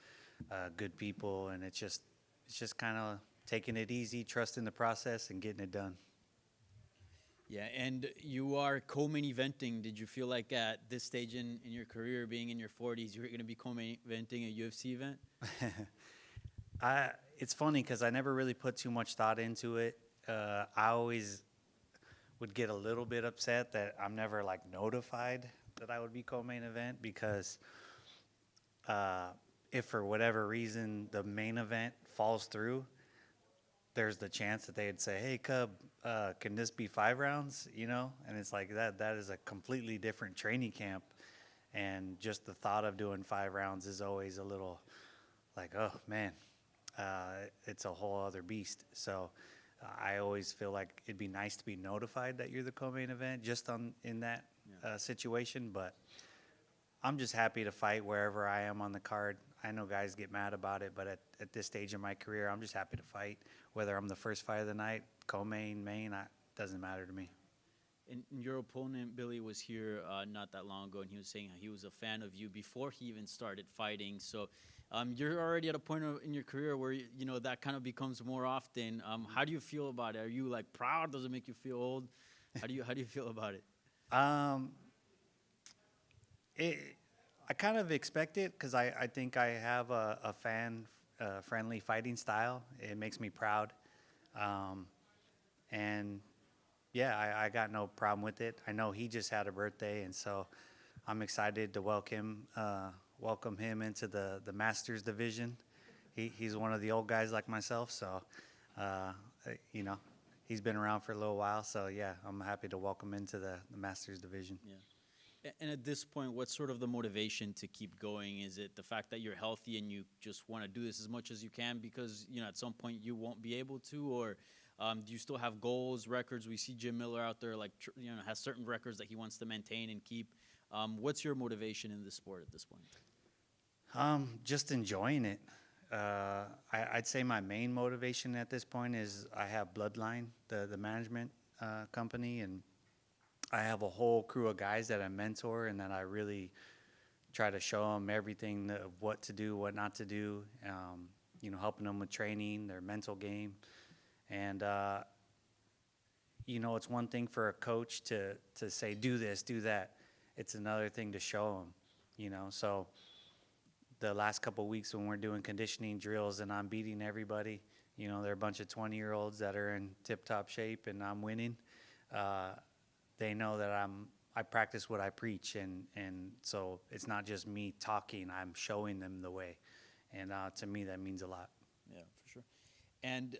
good people, and it's just kind of taking it easy, trusting the process, and getting it done. Yeah, and you are co-main eventing. Did you feel like at this stage in your career, being in your 40s, you were going to be co-main eventing a UFC event? It's funny because I never really put too much thought into it. I always would get a little bit upset that I'm never notified that I would be co-main event, because if for whatever reason the main event falls through, there's the chance that they'd say, "Hey, Cub, can this be 5 rounds?" And it's like that is a completely different training camp, and just the thought of doing 5 rounds is always a little like, oh man, it's a whole other beast. So I always feel like it'd be nice to be notified that you're the co-main event just in that situation. But I'm just happy to fight wherever I am on the card. I know guys get mad about it, but at this stage of my career, I'm just happy to fight. Whether I'm the first fight of the night, co-main, main, doesn't matter to me. And your opponent, Billy, was here not that long ago, and he was saying how he was a fan of you before he even started fighting. So you're already at a point in your career where, that kind of becomes more often. How do you feel about it? Are you, proud? Does it make you feel old? How do you feel about it? I kind of expect it, because I think I have a fan-friendly fighting style. It makes me proud. And yeah, I got no problem with it. I know he just had a birthday, and so I'm excited to welcome him into the Masters division. He's one of the old guys like myself, so he's been around for a little while. So yeah, I'm happy to welcome him into the Masters division. Yeah. And at this point, what's sort of the motivation to keep going? Is it the fact that you're healthy and you just want to do this as much as you can because, at some point you won't be able to? Or do you still have goals, records? We see Jim Miller out there, has certain records that he wants to maintain and keep. What's your motivation in this sport at this point? Just enjoying it. I'd say my main motivation at this point is I have Bloodline, the management company, and I have a whole crew of guys that I mentor and that I really try to show them everything of what to do, what not to do, helping them with training, their mental game. And, it's one thing for a coach to say, do this, do that. It's another thing to show them, So the last couple of weeks when we're doing conditioning drills and I'm beating everybody, they're a bunch of 20-year-olds that are in tip-top shape and I'm winning. They know that I practice what I preach, and so it's not just me talking, I'm showing them the way. And to me, that means a lot. Yeah, for sure. And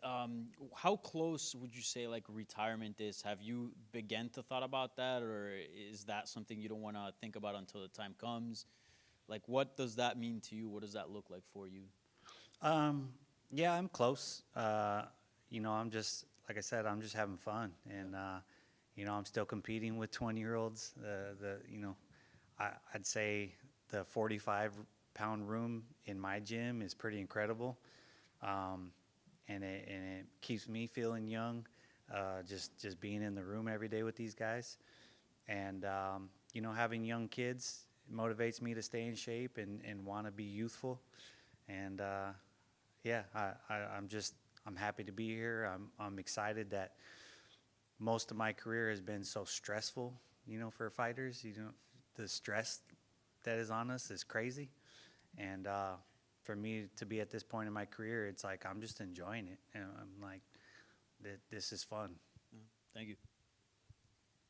how close would you say retirement is? Have you begun to thought about that, or is that something you don't want to think about until the time comes? What does that mean to you? What does that look like for you? Yeah, I'm close. I'm just, like I said, I'm just having fun, and I'm still competing with 20-year-olds. I'd say the 45-pound room in my gym is pretty incredible, and it keeps me feeling young. Just being in the room every day with these guys, and having young kids motivates me to stay in shape and want to be youthful. And yeah, I'm happy to be here. I'm excited that most of my career has been so stressful, for fighters. The stress that is on us is crazy. And for me to be at this point in my career, it's like I'm just enjoying it. And I'm like, this is fun. Thank you.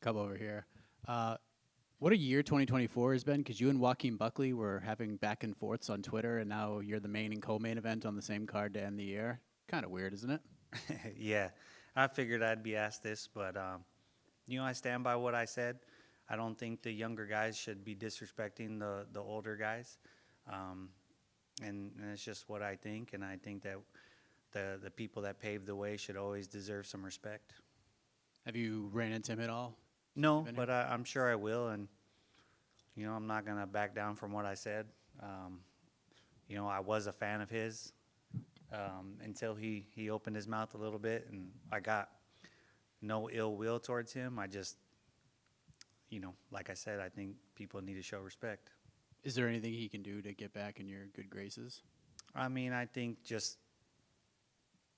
Come over here. What a year 2024 has been, because you and Joaquin Buckley were having back and forths on Twitter, and now you're the main and co-main event on the same card to end the year. Kind of weird, isn't it? Yeah, I figured I'd be asked this, but I stand by what I said. I don't think the younger guys should be disrespecting the older guys, and it's just what I think. And I think that the people that paved the way should always deserve some respect. Have you ran into him at all? No, Vinny? but I'm sure I will, and I'm not gonna back down from what I said. I was a fan of his until he opened his mouth a little bit, and I got no ill will towards him. I just, like I said, I think people need to show respect. Is there anything he can do to get back in your good graces? I mean, I think just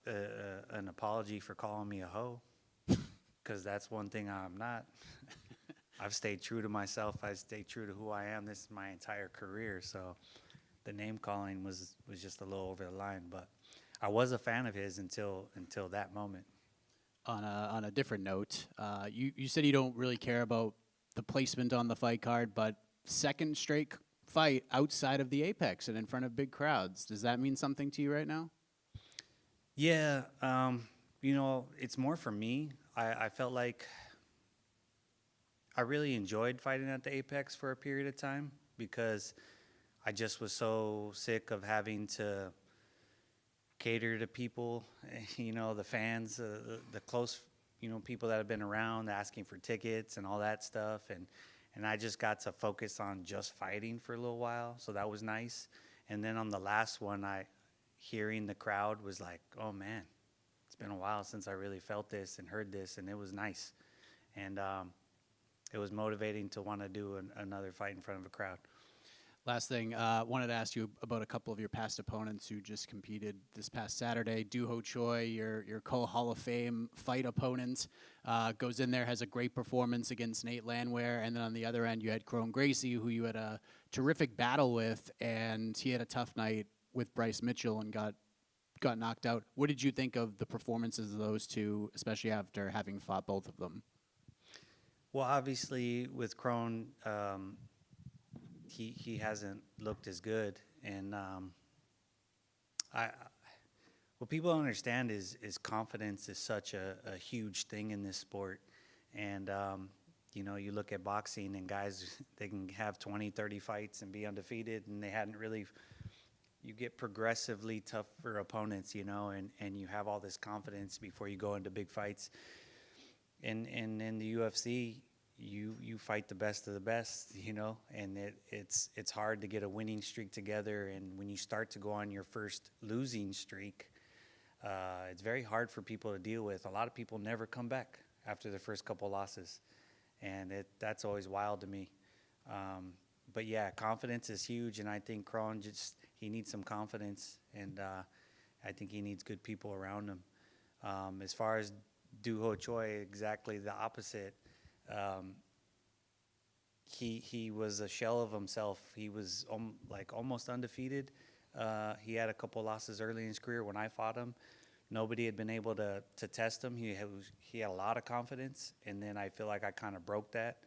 an apology for calling me a hoe, because that's one thing I'm not. I've stayed true to myself. I stayed true to who I am. This is my entire career. So the name calling was just a little over the line. But I was a fan of his until that moment. On a different note, you said you don't really care about the placement on the fight card, but second straight fight outside of the Apex and in front of big crowds. Does that mean something to you right now? Yeah, it's more for me. I felt like I really enjoyed fighting at the Apex for a period of time because I just was so sick of having to cater to people, the fans, the close, people that have been around asking for tickets and all that stuff. And I just got to focus on just fighting for a little while. So that was nice. And then on the last one, hearing the crowd was like, oh man, it's been a while since I really felt this and heard this. And it was nice. And it was motivating to want to do another fight in front of a crowd. Last thing, wanted to ask you about a couple of your past opponents who just competed this past Saturday. Doo-Ho Choi, your co-Hall of Fame fight opponent, goes in there, has a great performance against Nate Landwehr, and then on the other end you had Kron Gracie, who you had a terrific battle with, and he had a tough night with Bryce Mitchell and got knocked out. What did you think of the performances of those two, especially after having fought both of them? Well, obviously with Kron, he hasn't looked as good, and what people don't understand is confidence is such a huge thing in this sport. And you look at boxing and guys, they can have 20, 30 fights and be undefeated, and they hadn't really. You get progressively tougher opponents, and you have all this confidence before you go into big fights. And in the UFC, you fight the best of the best, and it's hard to get a winning streak together. And when you start to go on your first losing streak, it's very hard for people to deal with. A lot of people never come back after their first couple losses, and that's always wild to me. But yeah, confidence is huge, and I think Kron he needs some confidence, and I think he needs good people around him. As far as Doo-Ho Choi, exactly the opposite. He was a shell of himself. He was almost undefeated. He had a couple losses early in his career. When I fought him, nobody had been able to test him. He had a lot of confidence, and then I feel like I kind of broke that.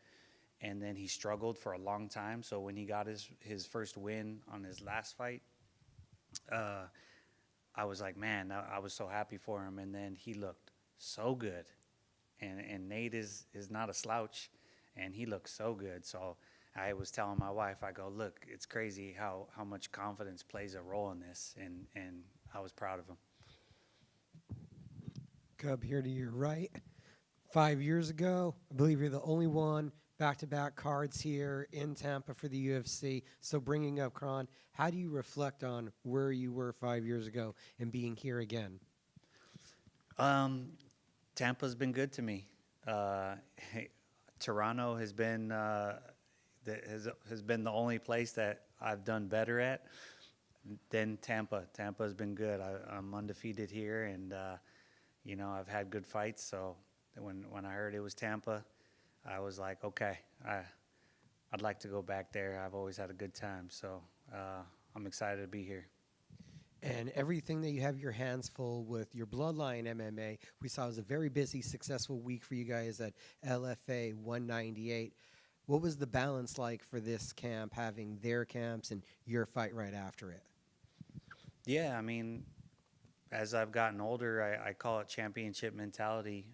And then he struggled for a long time. So when he got his first win on his last fight, I was like, man, I was so happy for him. And then he looked so good. And Nate is not a slouch, and he looks so good. So I was telling my wife, I go, look, it's crazy how much confidence plays a role in this, and I was proud of him. Cub, here to your right. 5 years ago, I believe you're the only one back-to-back cards here in Tampa for the UFC. So bringing up Kron, how do you reflect on where you were 5 years ago and being here again? Tampa's been good to me. Toronto has been the only place that I've done better at than Tampa. Tampa's been good. I'm undefeated here, and I've had good fights. So when I heard it was Tampa, I was like, okay, I'd like to go back there. I've always had a good time, so I'm excited to be here. And everything that you have your hands full with your Bloodline MMA, we saw was a very busy, successful week for you guys at LFA 198. What was the balance like for this camp, having their camps and your fight right after it? Yeah, I mean, as I've gotten older, I call it championship mentality,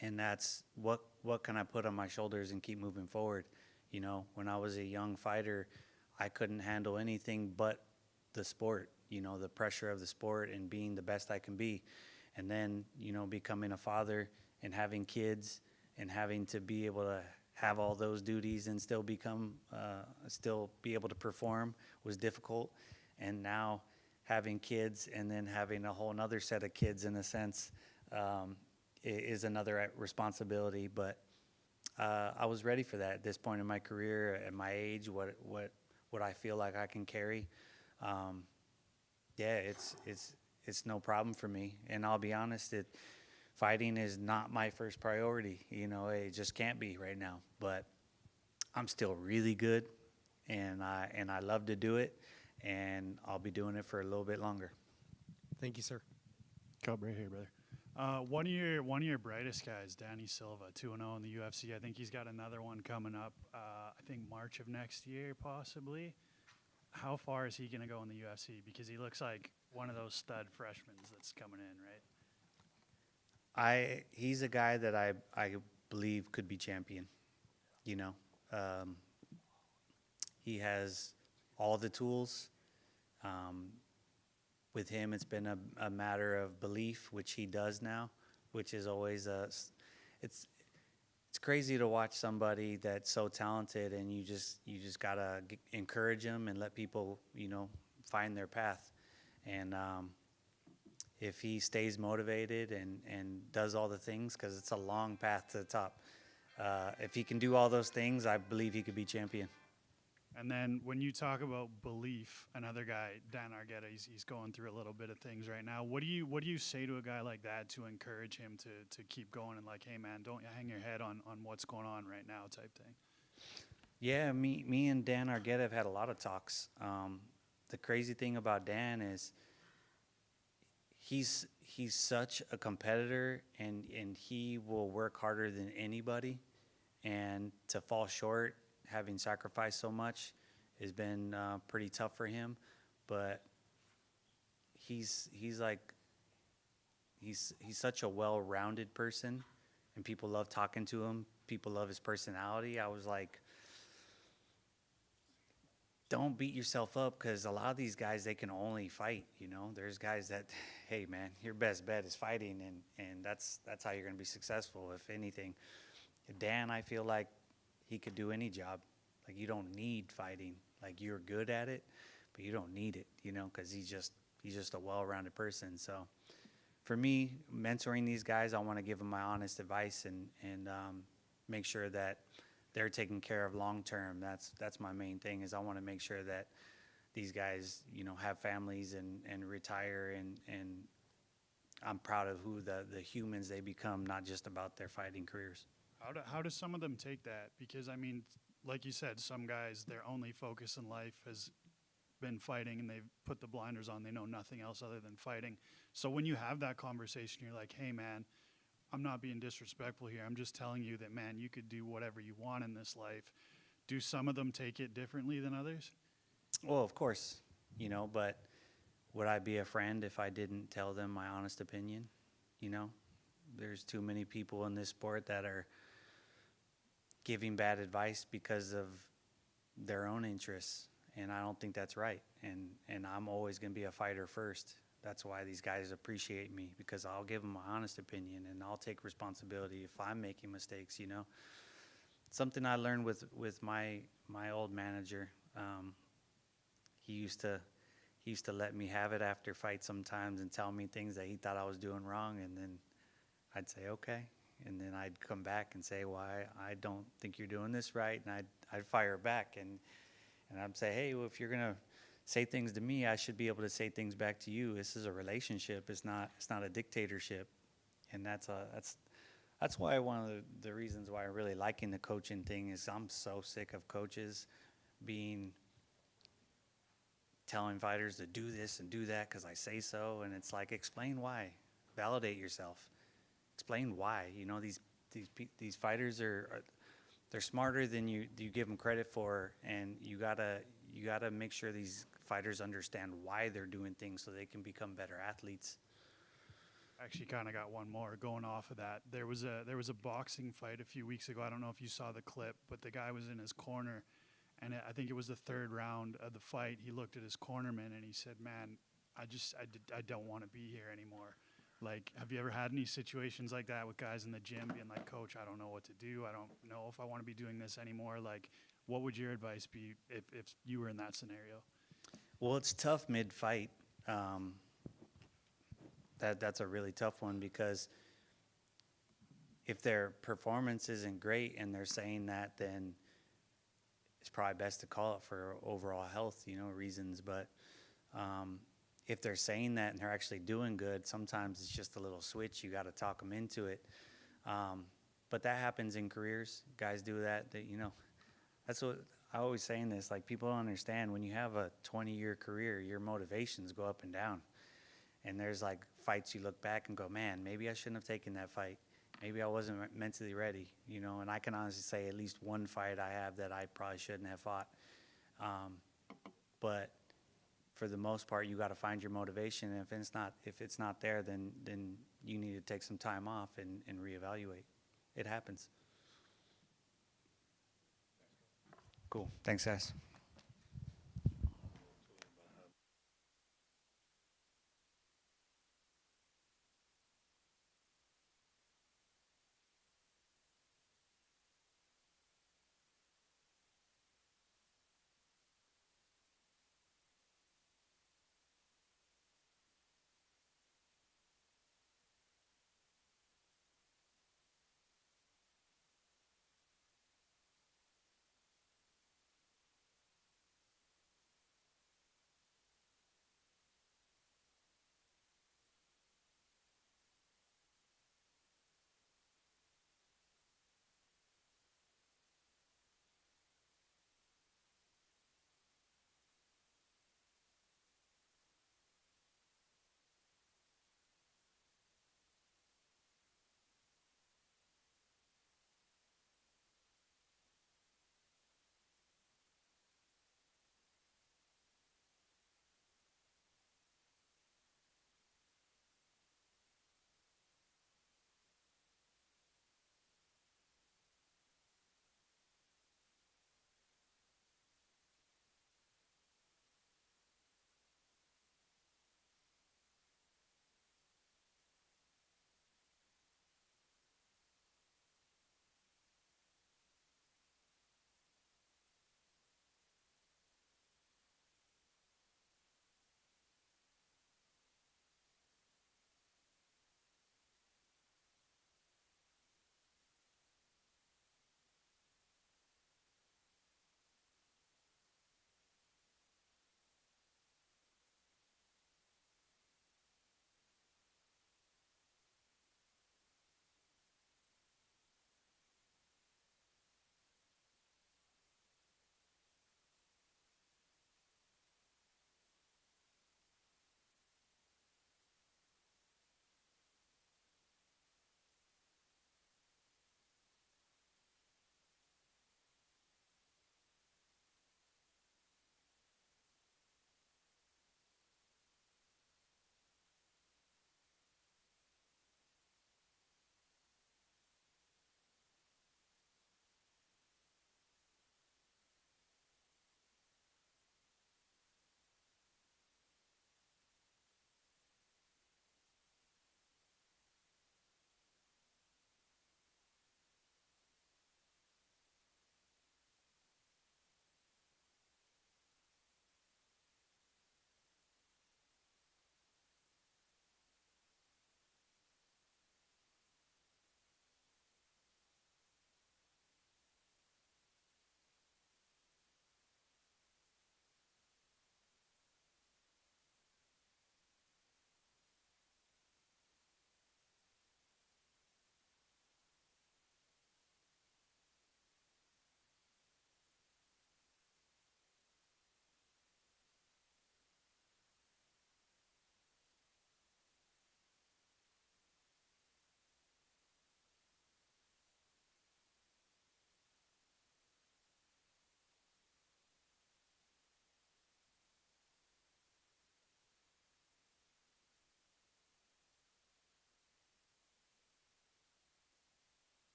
and that's what can I put on my shoulders and keep moving forward. You know, when I was a young fighter, I couldn't handle anything but the sport. You know, the pressure of the sport and being the best I can be, and then becoming a father and having kids and having to be able to have all those duties and still be able to perform was difficult. And now having kids and then having a whole nother set of kids, in a sense, is another responsibility. But I was ready for that at this point in my career, at my age, what I feel like I can carry. Yeah, it's no problem for me. And I'll be honest, fighting is not my first priority. You know, it just can't be right now. But I'm still really good, and I love to do it, and I'll be doing it for a little bit longer. Thank you, sir. Cub, right here, brother. One of your brightest guys, Danny Silva, 2-0 in the UFC. I think he's got another one coming up. I think March of next year, possibly. How far is he going to go in the UFC? Because he looks like one of those stud freshmen that's coming in, right? He's a guy that I believe could be champion. You know, he has all the tools. With him, it's been a matter of belief, which he does now, which is always it's crazy to watch somebody that's so talented, and you just gotta encourage him and let people find their path. And if he stays motivated and does all the things, because it's a long path to the top, if he can do all those things, I believe he could be champion. And then when you talk about belief, another guy, Dan Argueta, he's going through a little bit of things right now. What do you say to a guy like that to encourage him to keep going and like, hey man, don't hang your head on what's going on right now type thing? Yeah, me and Dan Argueta have had a lot of talks. The crazy thing about Dan is he's such a competitor, and he will work harder than anybody, and to fall short, having sacrificed so much, has been pretty tough for him. But he's such a well-rounded person, and people love talking to him. People love his personality. I was like, don't beat yourself up, because a lot of these guys, they can only fight. There's guys that, hey man, your best bet is fighting, and that's how you're going to be successful, if anything. Dan, I feel like he could do any job. Like, you don't need fighting. Like, you're good at it, but you don't need it, because he's just a well-rounded person. So for me, mentoring these guys, I want to give them my honest advice and make sure that they're taken care of long term. That's my main thing, is I want to make sure that these guys, have families and retire, and I'm proud of who the humans they become, not just about their fighting careers. How do some of them take that? Because, I mean, like you said, some guys, their only focus in life has been fighting, and they've put the blinders on. They know nothing else other than fighting. So when you have that conversation, you're like, hey, man, I'm not being disrespectful here. I'm just telling you that, man, you could do whatever you want in this life. Do some of them take it differently than others? Well, of course, but would I be a friend if I didn't tell them my honest opinion? There's too many people in this sport that are giving bad advice because of their own interests, and I don't think that's right. And I'm always going to be a fighter first. That's why these guys appreciate me, because I'll give them my honest opinion, and I'll take responsibility if I'm making mistakes. Something I learned with my old manager. He used to let me have it after fights sometimes and tell me things that he thought I was doing wrong, and then I'd say okay. And then I'd come back and say, well, I don't think you're doing this right. And I'd fire back. And I'd say, hey, well, if you're going to say things to me, I should be able to say things back to you. This is a relationship. It's not a dictatorship. And that's why one of the reasons why I'm really liking the coaching thing is I'm so sick of coaches telling fighters to do this and do that because I say so. And it's like, explain why. Validate yourself. Explain why. These fighters they're smarter than you give them credit for, and you gotta make sure these fighters understand why they're doing things so they can become better athletes. Actually, kind of got one more going off of that. There was a boxing fight a few weeks ago. I don't know if you saw the clip, but the guy was in his corner, and I think it was the third round of the fight. He looked at his cornerman and he said, "Man, I don't want to be here anymore." Like, have you ever had any situations like that with guys in the gym being like, "Coach, I don't know what to do. I don't know if I want to be doing this anymore." Like, what would your advice be if you were in that scenario? Well, it's tough mid-fight. That's a really tough one, because if their performance isn't great and they're saying that, then it's probably best to call it for overall health, reasons. But if they're saying that and they're actually doing good, sometimes it's just a little switch. You got to talk them into it. But that happens in careers. Guys do that. That's what I always say in this. Like, people don't understand, when you have a 20-year career, your motivations go up and down. And there's like fights you look back and go, man, maybe I shouldn't have taken that fight. Maybe I wasn't mentally ready, And I can honestly say at least one fight I have that I probably shouldn't have fought. But for the most part, you got to find your motivation. And if it's not there, then you need to take some time off and reevaluate. It happens. Cool. Thanks, guys.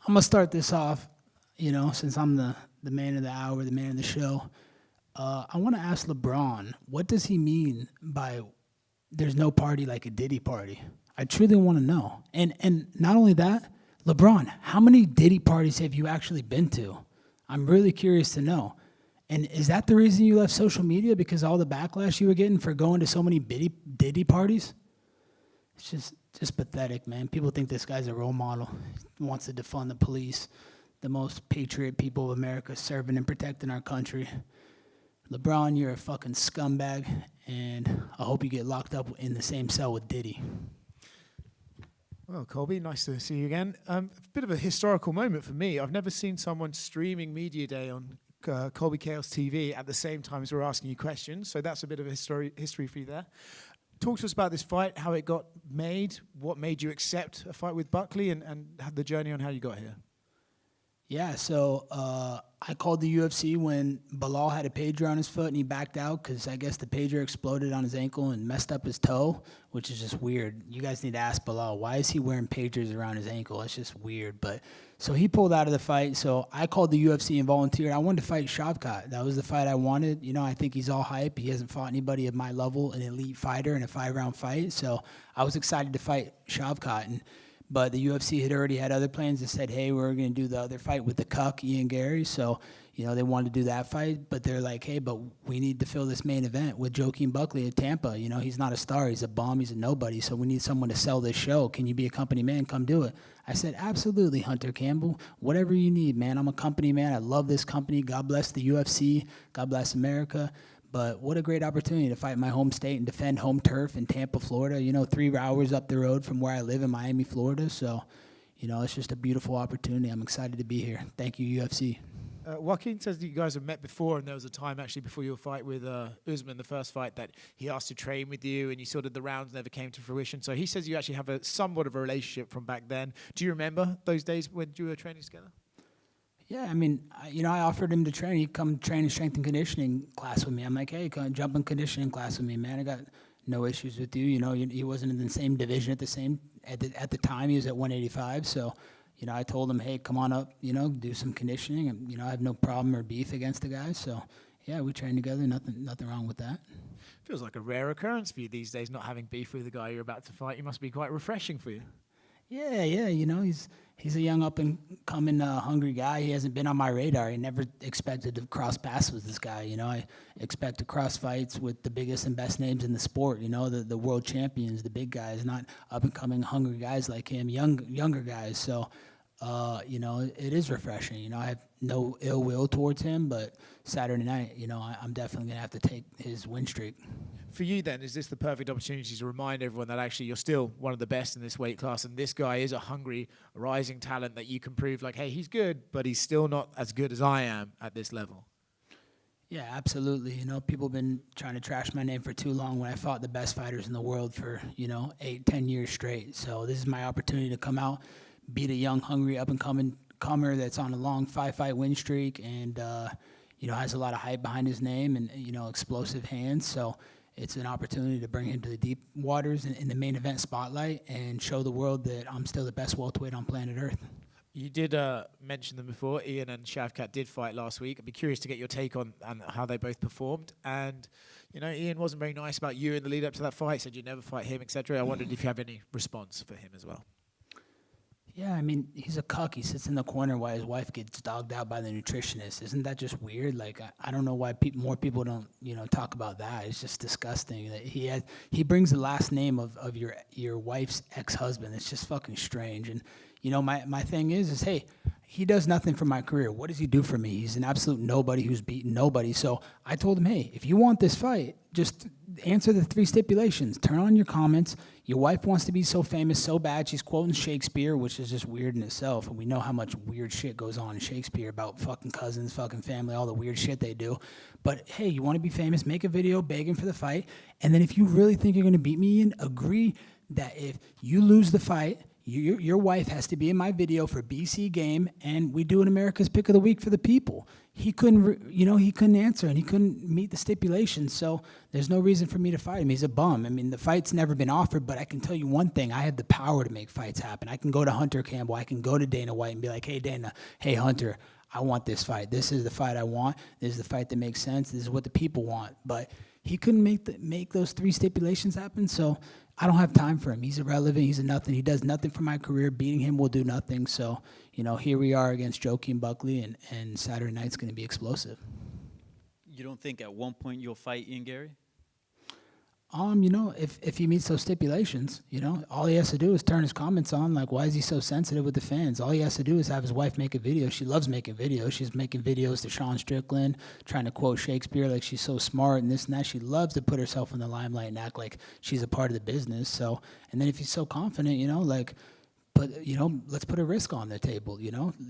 I'm gonna start this off. Since I'm the man of the hour, the man of the show. I want to ask LeBron, what does he mean by "there's no party like a Diddy party"? I truly want to know. And not only that, LeBron, how many Diddy parties have you actually been to? I'm really curious to know. And is that the reason you left social media, because all the backlash you were getting for going to so many Diddy parties? It's just pathetic, man. People think this guy's a role model. He wants to defund the police, the most patriot people of America, serving and protecting our country. LeBron, you're a fucking scumbag, and I hope you get locked up in the same cell with Diddy. Well, Colby, nice to see you again. A bit of a historical moment for me. I've never seen someone streaming Media Day on Colby Chaos TV at the same time as we're asking you questions, so that's a bit of a history for you there. Talk to us about this fight, how it got made, what made you accept a fight with Buckley, and the journey on how you got here. Yeah, so I called the UFC when Bilal had a pager on his foot and he backed out because I guess the pager exploded on his ankle and messed up his toe, which is just weird. You guys need to ask Bilal, why is he wearing pagers around his ankle? It's just weird. But so he pulled out of the fight. So I called the UFC and volunteered. I wanted to fight Shavkat. That was the fight I wanted. I think he's all hype. He hasn't fought anybody at my level, an elite fighter in a 5-round fight. So I was excited to fight Shavkat. But the UFC had already had other plans and said, hey, we're going to do the other fight with the cuck, Ian Gary. So, they wanted to do that fight. But they're like, hey, but we need to fill this main event with Joaquin Buckley at Tampa. He's not a star. He's a bum. He's a nobody. So we need someone to sell this show. Can you be a company man? Come do it. I said, absolutely, Hunter Campbell. Whatever you need, man. I'm a company man. I love this company. God bless the UFC. God bless America. But what a great opportunity to fight my home state and defend home turf in Tampa, Florida, 3 hours up the road from where I live in Miami, Florida. So, it's just a beautiful opportunity. I'm excited to be here. Thank you, UFC. Joaquin says that you guys have met before, and there was a time actually before your fight with Usman, the first fight, that he asked to train with you, and you sort of the rounds never came to fruition. So he says you actually have somewhat of a relationship from back then. Do you remember those days when you were training together? Yeah, I mean, I offered him to train. He'd come train in strength and conditioning class with me. I'm like, hey, come jump in conditioning class with me, man. I got no issues with you. He wasn't in the same division at the time. He was at 185. So, I told him, hey, come on up, do some conditioning. And, I have no problem or beef against the guy. So, yeah, we trained together. Nothing wrong with that. Feels like a rare occurrence for you these days, not having beef with the guy you're about to fight. It must be quite refreshing for you. Yeah, he's a young up-and-coming hungry guy. He hasn't been on my radar. I never expected to cross paths with this guy. I expect to cross fights with the biggest and best names in the sport, the world champions, the big guys, not up-and-coming hungry guys like him, younger guys. So, it is refreshing. I have no ill will towards him, but Saturday night, I'm definitely going to have to take his win streak. For you then, is this the perfect opportunity to remind everyone that actually you're still one of the best in this weight class, and this guy is a hungry, rising talent that you can prove, like, hey, he's good, but he's still not as good as I am at this level? Yeah, absolutely. People have been trying to trash my name for too long when I fought the best fighters in the world for, 8-10 years straight. So this is my opportunity to come out, beat a young, hungry, up-and-coming comer that's on a long 5-fight win streak and, has a lot of hype behind his name and, explosive hands. So it's an opportunity to bring him to the deep waters in the main event spotlight and show the world that I'm still the best welterweight on planet Earth. You did mention them before. Ian and Shavkat did fight last week. I'd be curious to get your take on how they both performed. And, Ian wasn't very nice about you in the lead up to that fight, said you'd never fight him, etc. I wondered if you have any response for him as well. Yeah, I mean, he's a cuck. He sits in the corner while his wife gets dogged out by the nutritionist. Isn't that just weird? Like, I don't know why more people don't, talk about that. It's just disgusting that he brings the last name of your wife's ex-husband. It's just fucking strange. And, my thing is, hey, he does nothing for my career. What does he do for me? He's an absolute nobody who's beaten nobody. So I told him, hey, if you want this fight, just answer the 3 stipulations. Turn on your comments. Your wife wants to be so famous so bad. She's quoting Shakespeare, which is just weird in itself. And we know how much weird shit goes on in Shakespeare about fucking cousins, fucking family, all the weird shit they do. But, hey, you want to be famous, make a video begging for the fight. And then if you really think you're going to beat me, Ian, agree that if you lose the fight, Your wife has to be in my video for BC game, and we do an America's Pick of the Week for the people. He couldn't, he couldn't answer, and he couldn't meet the stipulations, so there's no reason for me to fight him. He's a bum. I mean, the fight's never been offered, but I can tell you one thing. I have the power to make fights happen. I can go to Hunter Campbell. I can go to Dana White and be like, hey, Dana, hey, Hunter, I want this fight. This is the fight I want. This is the fight that makes sense. This is what the people want. But he couldn't make those 3 stipulations happen, so I don't have time for him. He's irrelevant. He's a nothing. He does nothing for my career. Beating him will do nothing. So, here we are against Joaquin Buckley, and Saturday night's going to be explosive. You don't think at one point you'll fight Ian Gary? If he meets those stipulations, all he has to do is turn his comments on. Like, why is he so sensitive with the fans? All he has to do is have his wife make a video. She loves making videos. She's making videos to Sean Strickland, trying to quote Shakespeare like she's so smart and this and that. She loves to put herself in the limelight and act like she's a part of the business. So, and then if he's so confident, let's put a risk on the table.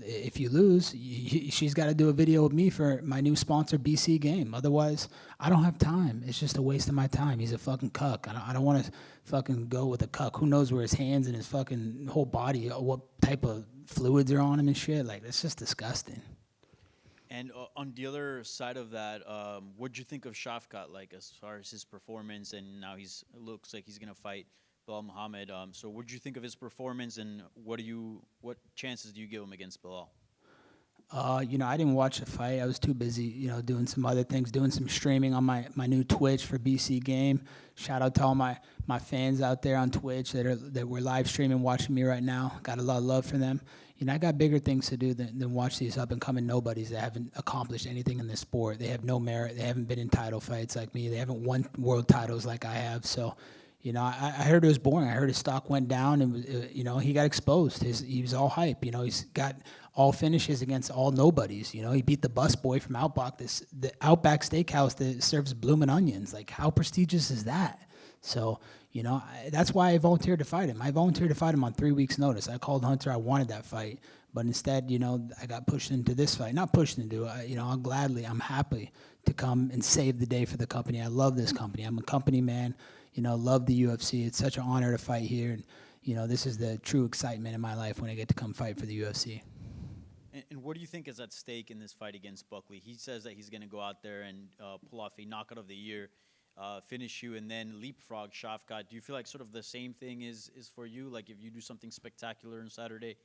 If you lose, she's got to do a video with me for my new sponsor, BC Game. Otherwise, I don't have time. It's just a waste of my time. He's a fucking cuck. I don't want to fucking go with a cuck. Who knows where his hands and his fucking whole body, what type of fluids are on him and shit. Like, that's just disgusting. And on the other side of that, what'd you think of Shafkat, like, as far as his performance? And now looks like he's going to fight Bilal Muhammad. So what did you think of his performance, and what chances do you give him against Bilal? I didn't watch the fight. I was too busy, doing some other things, doing some streaming on my new Twitch for BC Game. Shout out to all my fans out there on Twitch that were live streaming, watching me right now. Got a lot of love for them. I got bigger things to do than watch these up-and-coming nobodies that haven't accomplished anything in this sport. They have no merit. They haven't been in title fights like me. They haven't won world titles like I have. So, I heard it was boring. I heard his stock went down, and he got exposed. He was all hype. He's got all finishes against all nobodies. He beat the busboy from Outback, the Outback Steakhouse that serves bloomin' onions. Like, how prestigious is that? So, that's why I volunteered to fight him. I volunteered to fight him on 3 weeks' notice. I called Hunter. I wanted that fight, but instead, I got pushed into this fight. Not pushed into it. I'm happy to come and save the day for the company. I love this company. I'm a company man. Love the UFC. It's such an honor to fight here. And, this is the true excitement in my life when I get to come fight for the UFC. And what do you think is at stake in this fight against Buckley? He says that he's going to go out there and pull off a knockout of the year, finish you, and then leapfrog Shafkat. Do you feel like sort of the same thing is for you? Like, if you do something spectacular on Saturday,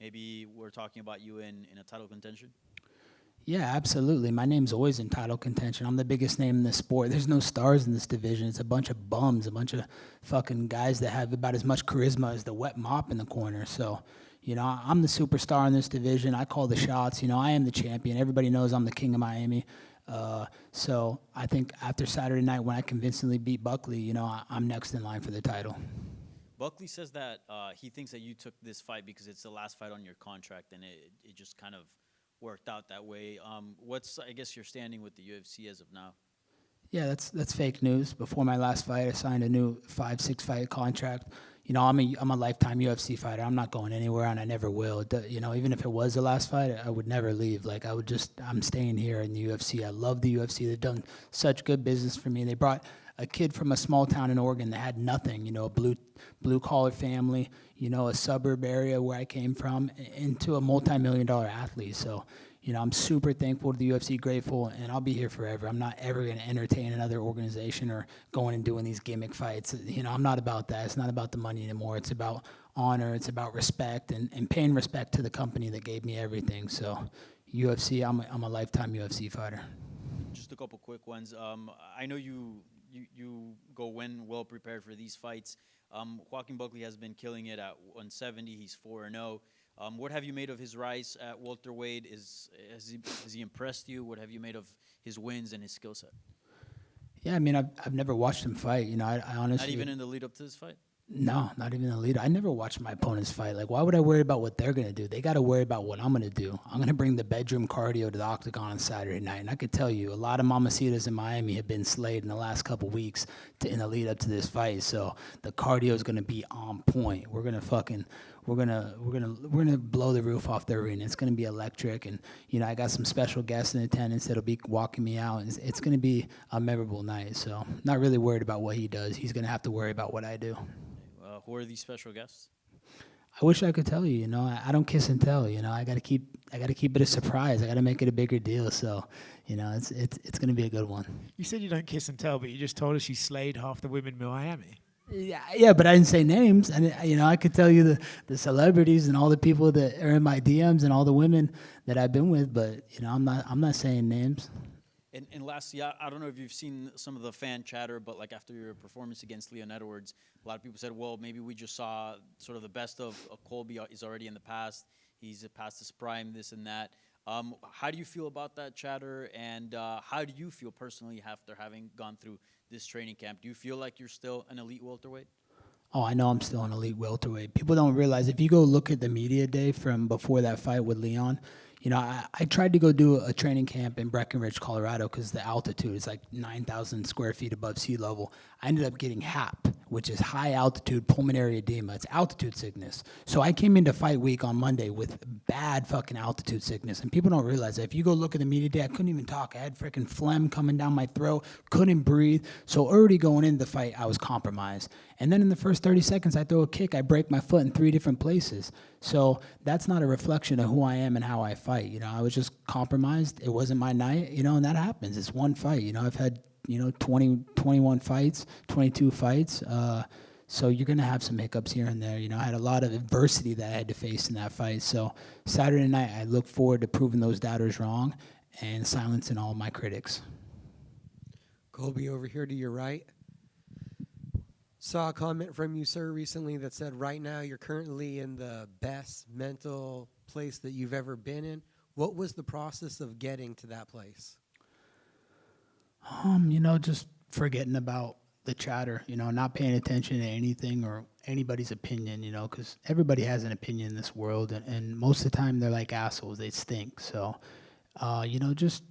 maybe we're talking about you in a title contention? Yeah, absolutely. My name's always in title contention. I'm the biggest name in this sport. There's no stars in this division. It's a bunch of bums, a bunch of fucking guys that have about as much charisma as the wet mop in the corner. So, I'm the superstar in this division. I call the shots. I am the champion. Everybody knows I'm the king of Miami. So I think after Saturday night, when I convincingly beat Buckley, I'm next in line for the title. Buckley says that he thinks that you took this fight because it's the last fight on your contract, and it just kind of worked out that way. What's, I guess, your standing with the UFC as of now? Yeah, that's fake news. Before my last fight, I signed a new 5-6 fight contract. I'm a lifetime UFC fighter. I'm not going anywhere, and I never will. Even if it was the last fight, I would never leave. Like, I'm staying here in the UFC. I love the UFC. They've done such good business for me. They brought a kid from a small town in Oregon that had nothing, a blue collar family, a suburb area where I came from, into a multi-million-dollar athlete. So, I'm super thankful to the UFC, grateful, and I'll be here forever. I'm not ever going to entertain another organization or going and doing these gimmick fights. I'm not about that. It's not about the money anymore. It's about honor. It's about respect and paying respect to the company that gave me everything. So, UFC, I'm a lifetime UFC fighter. Just a couple quick ones. I know you go in well prepared for these fights. Joaquin Buckley has been killing it at 170. He's 4-0. What have you made of his rise at welterweight? Has he impressed you? What have you made of his wins and his skill set? Yeah, I mean, I've never watched him fight. I honestly... Not even in the lead up to this fight? No, not even in the lead. I never watched my opponents fight. Like, why would I worry about what they're going to do? They got to worry about what I'm going to do. I'm going to bring the bedroom cardio to the octagon on Saturday night. And I could tell you, a lot of mamacitas in Miami have been slayed in the last couple weeks in the lead up to this fight. So the cardio is going to be on point. We're going to blow the roof off the arena. It's going to be electric. And, I got some special guests in attendance that'll be walking me out. It's going to be a memorable night. So not really worried about what he does. He's going to have to worry about what I do. Who are these special guests? I wish I could tell you. You know, I don't kiss and tell. You know, I gotta keep it a surprise. I gotta make it a bigger deal. So, you know, it's gonna be a good one. You said you don't kiss and tell, but you just told us you slayed half the women in Miami. Yeah, but I didn't say names. And you know, I could tell you the celebrities and all the people that are in my DMs and all the women that I've been with. But you know, I'm not saying names. And lastly, I don't know if you've seen some of the fan chatter, but like after your performance against Leon Edwards, a lot of people said, well, maybe we just saw sort of the best of Colby is already in the past. He's past his prime, this and that. How do you feel about that chatter? And how do you feel personally after having gone through this training camp? Do you feel like you're still an elite welterweight? Oh, I know I'm still an elite welterweight. People don't realize, if you go look at the media day from before that fight with Leon, you know, I tried to go do a training camp in Breckenridge, Colorado, because the altitude is like 9,000 square feet above sea level. I ended up getting HAP, which is high altitude pulmonary edema. It's altitude sickness. So I came into fight week on Monday with bad fucking altitude sickness. And people don't realize that. If you go look at the media day, I couldn't even talk. I had freaking phlegm coming down my throat, couldn't breathe. So already going into the fight, I was compromised. And then in the first 30 seconds, I throw a kick, I break my foot in 3 different places. So that's not a reflection of who I am and how I fight. You know, I was just compromised. It wasn't my night, you know, and that happens. It's one fight. You know, I've had, you know, 21 fights, 22 fights. So you're going to have some hiccups here and there. You know, I had a lot of adversity that I had to face in that fight. So Saturday night, I look forward to proving those doubters wrong and silencing all my critics. Colby, over here to your right. Saw a comment from you, sir, recently that said right now you're currently in the best mental place that you've ever been in. What was the process of getting to that place? You know, just forgetting about the chatter, you know, not paying attention to anything or anybody's opinion, you know, because everybody has an opinion in this world, and most of the time they're like assholes. They stink. So, you know, just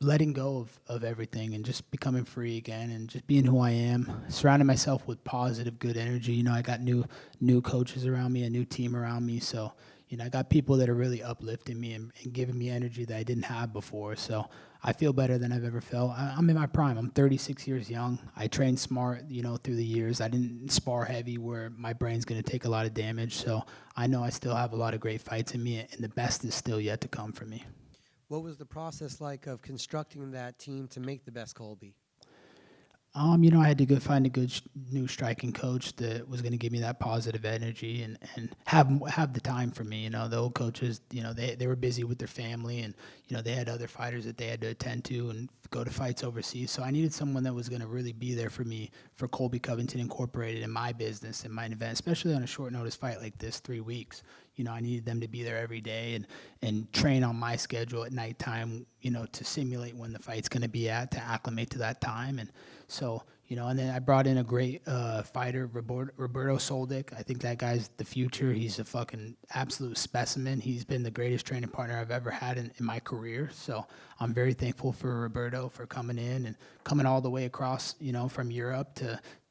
letting go of everything and just becoming free again and just being who I am, surrounding myself with positive, good energy. You know, I got new coaches around me, a new team around me. So, you know, I got people that are really uplifting me and giving me energy that I didn't have before. So I feel better than I've ever felt. I'm in my prime. I'm 36 years young. I trained smart, you know, through the years. I didn't spar heavy where my brain's going to take a lot of damage. So I know I still have a lot of great fights in me, and the best is still yet to come for me. What was the process like of constructing that team to make the best Colby? You know, I had to go find a good new striking coach that was going to give me that positive energy and have the time for me. You know, the old coaches, you know, they were busy with their family, and, you know, they had other fighters that they had to attend to and go to fights overseas. So I needed someone that was going to really be there for me, for Colby Covington Incorporated, in my business, in my event, especially on a short notice fight like this, 3 weeks. You know, I needed them to be there every day and train on my schedule at nighttime, you know, to simulate when the fight's going to be at, to acclimate to that time. And so, you know, and then I brought in a great fighter, Roberto Soldic. I think that guy's the future. He's a fucking absolute specimen. He's been the greatest training partner I've ever had in my career. So I'm very thankful for Roberto for coming in and coming all the way across, you know, from Europe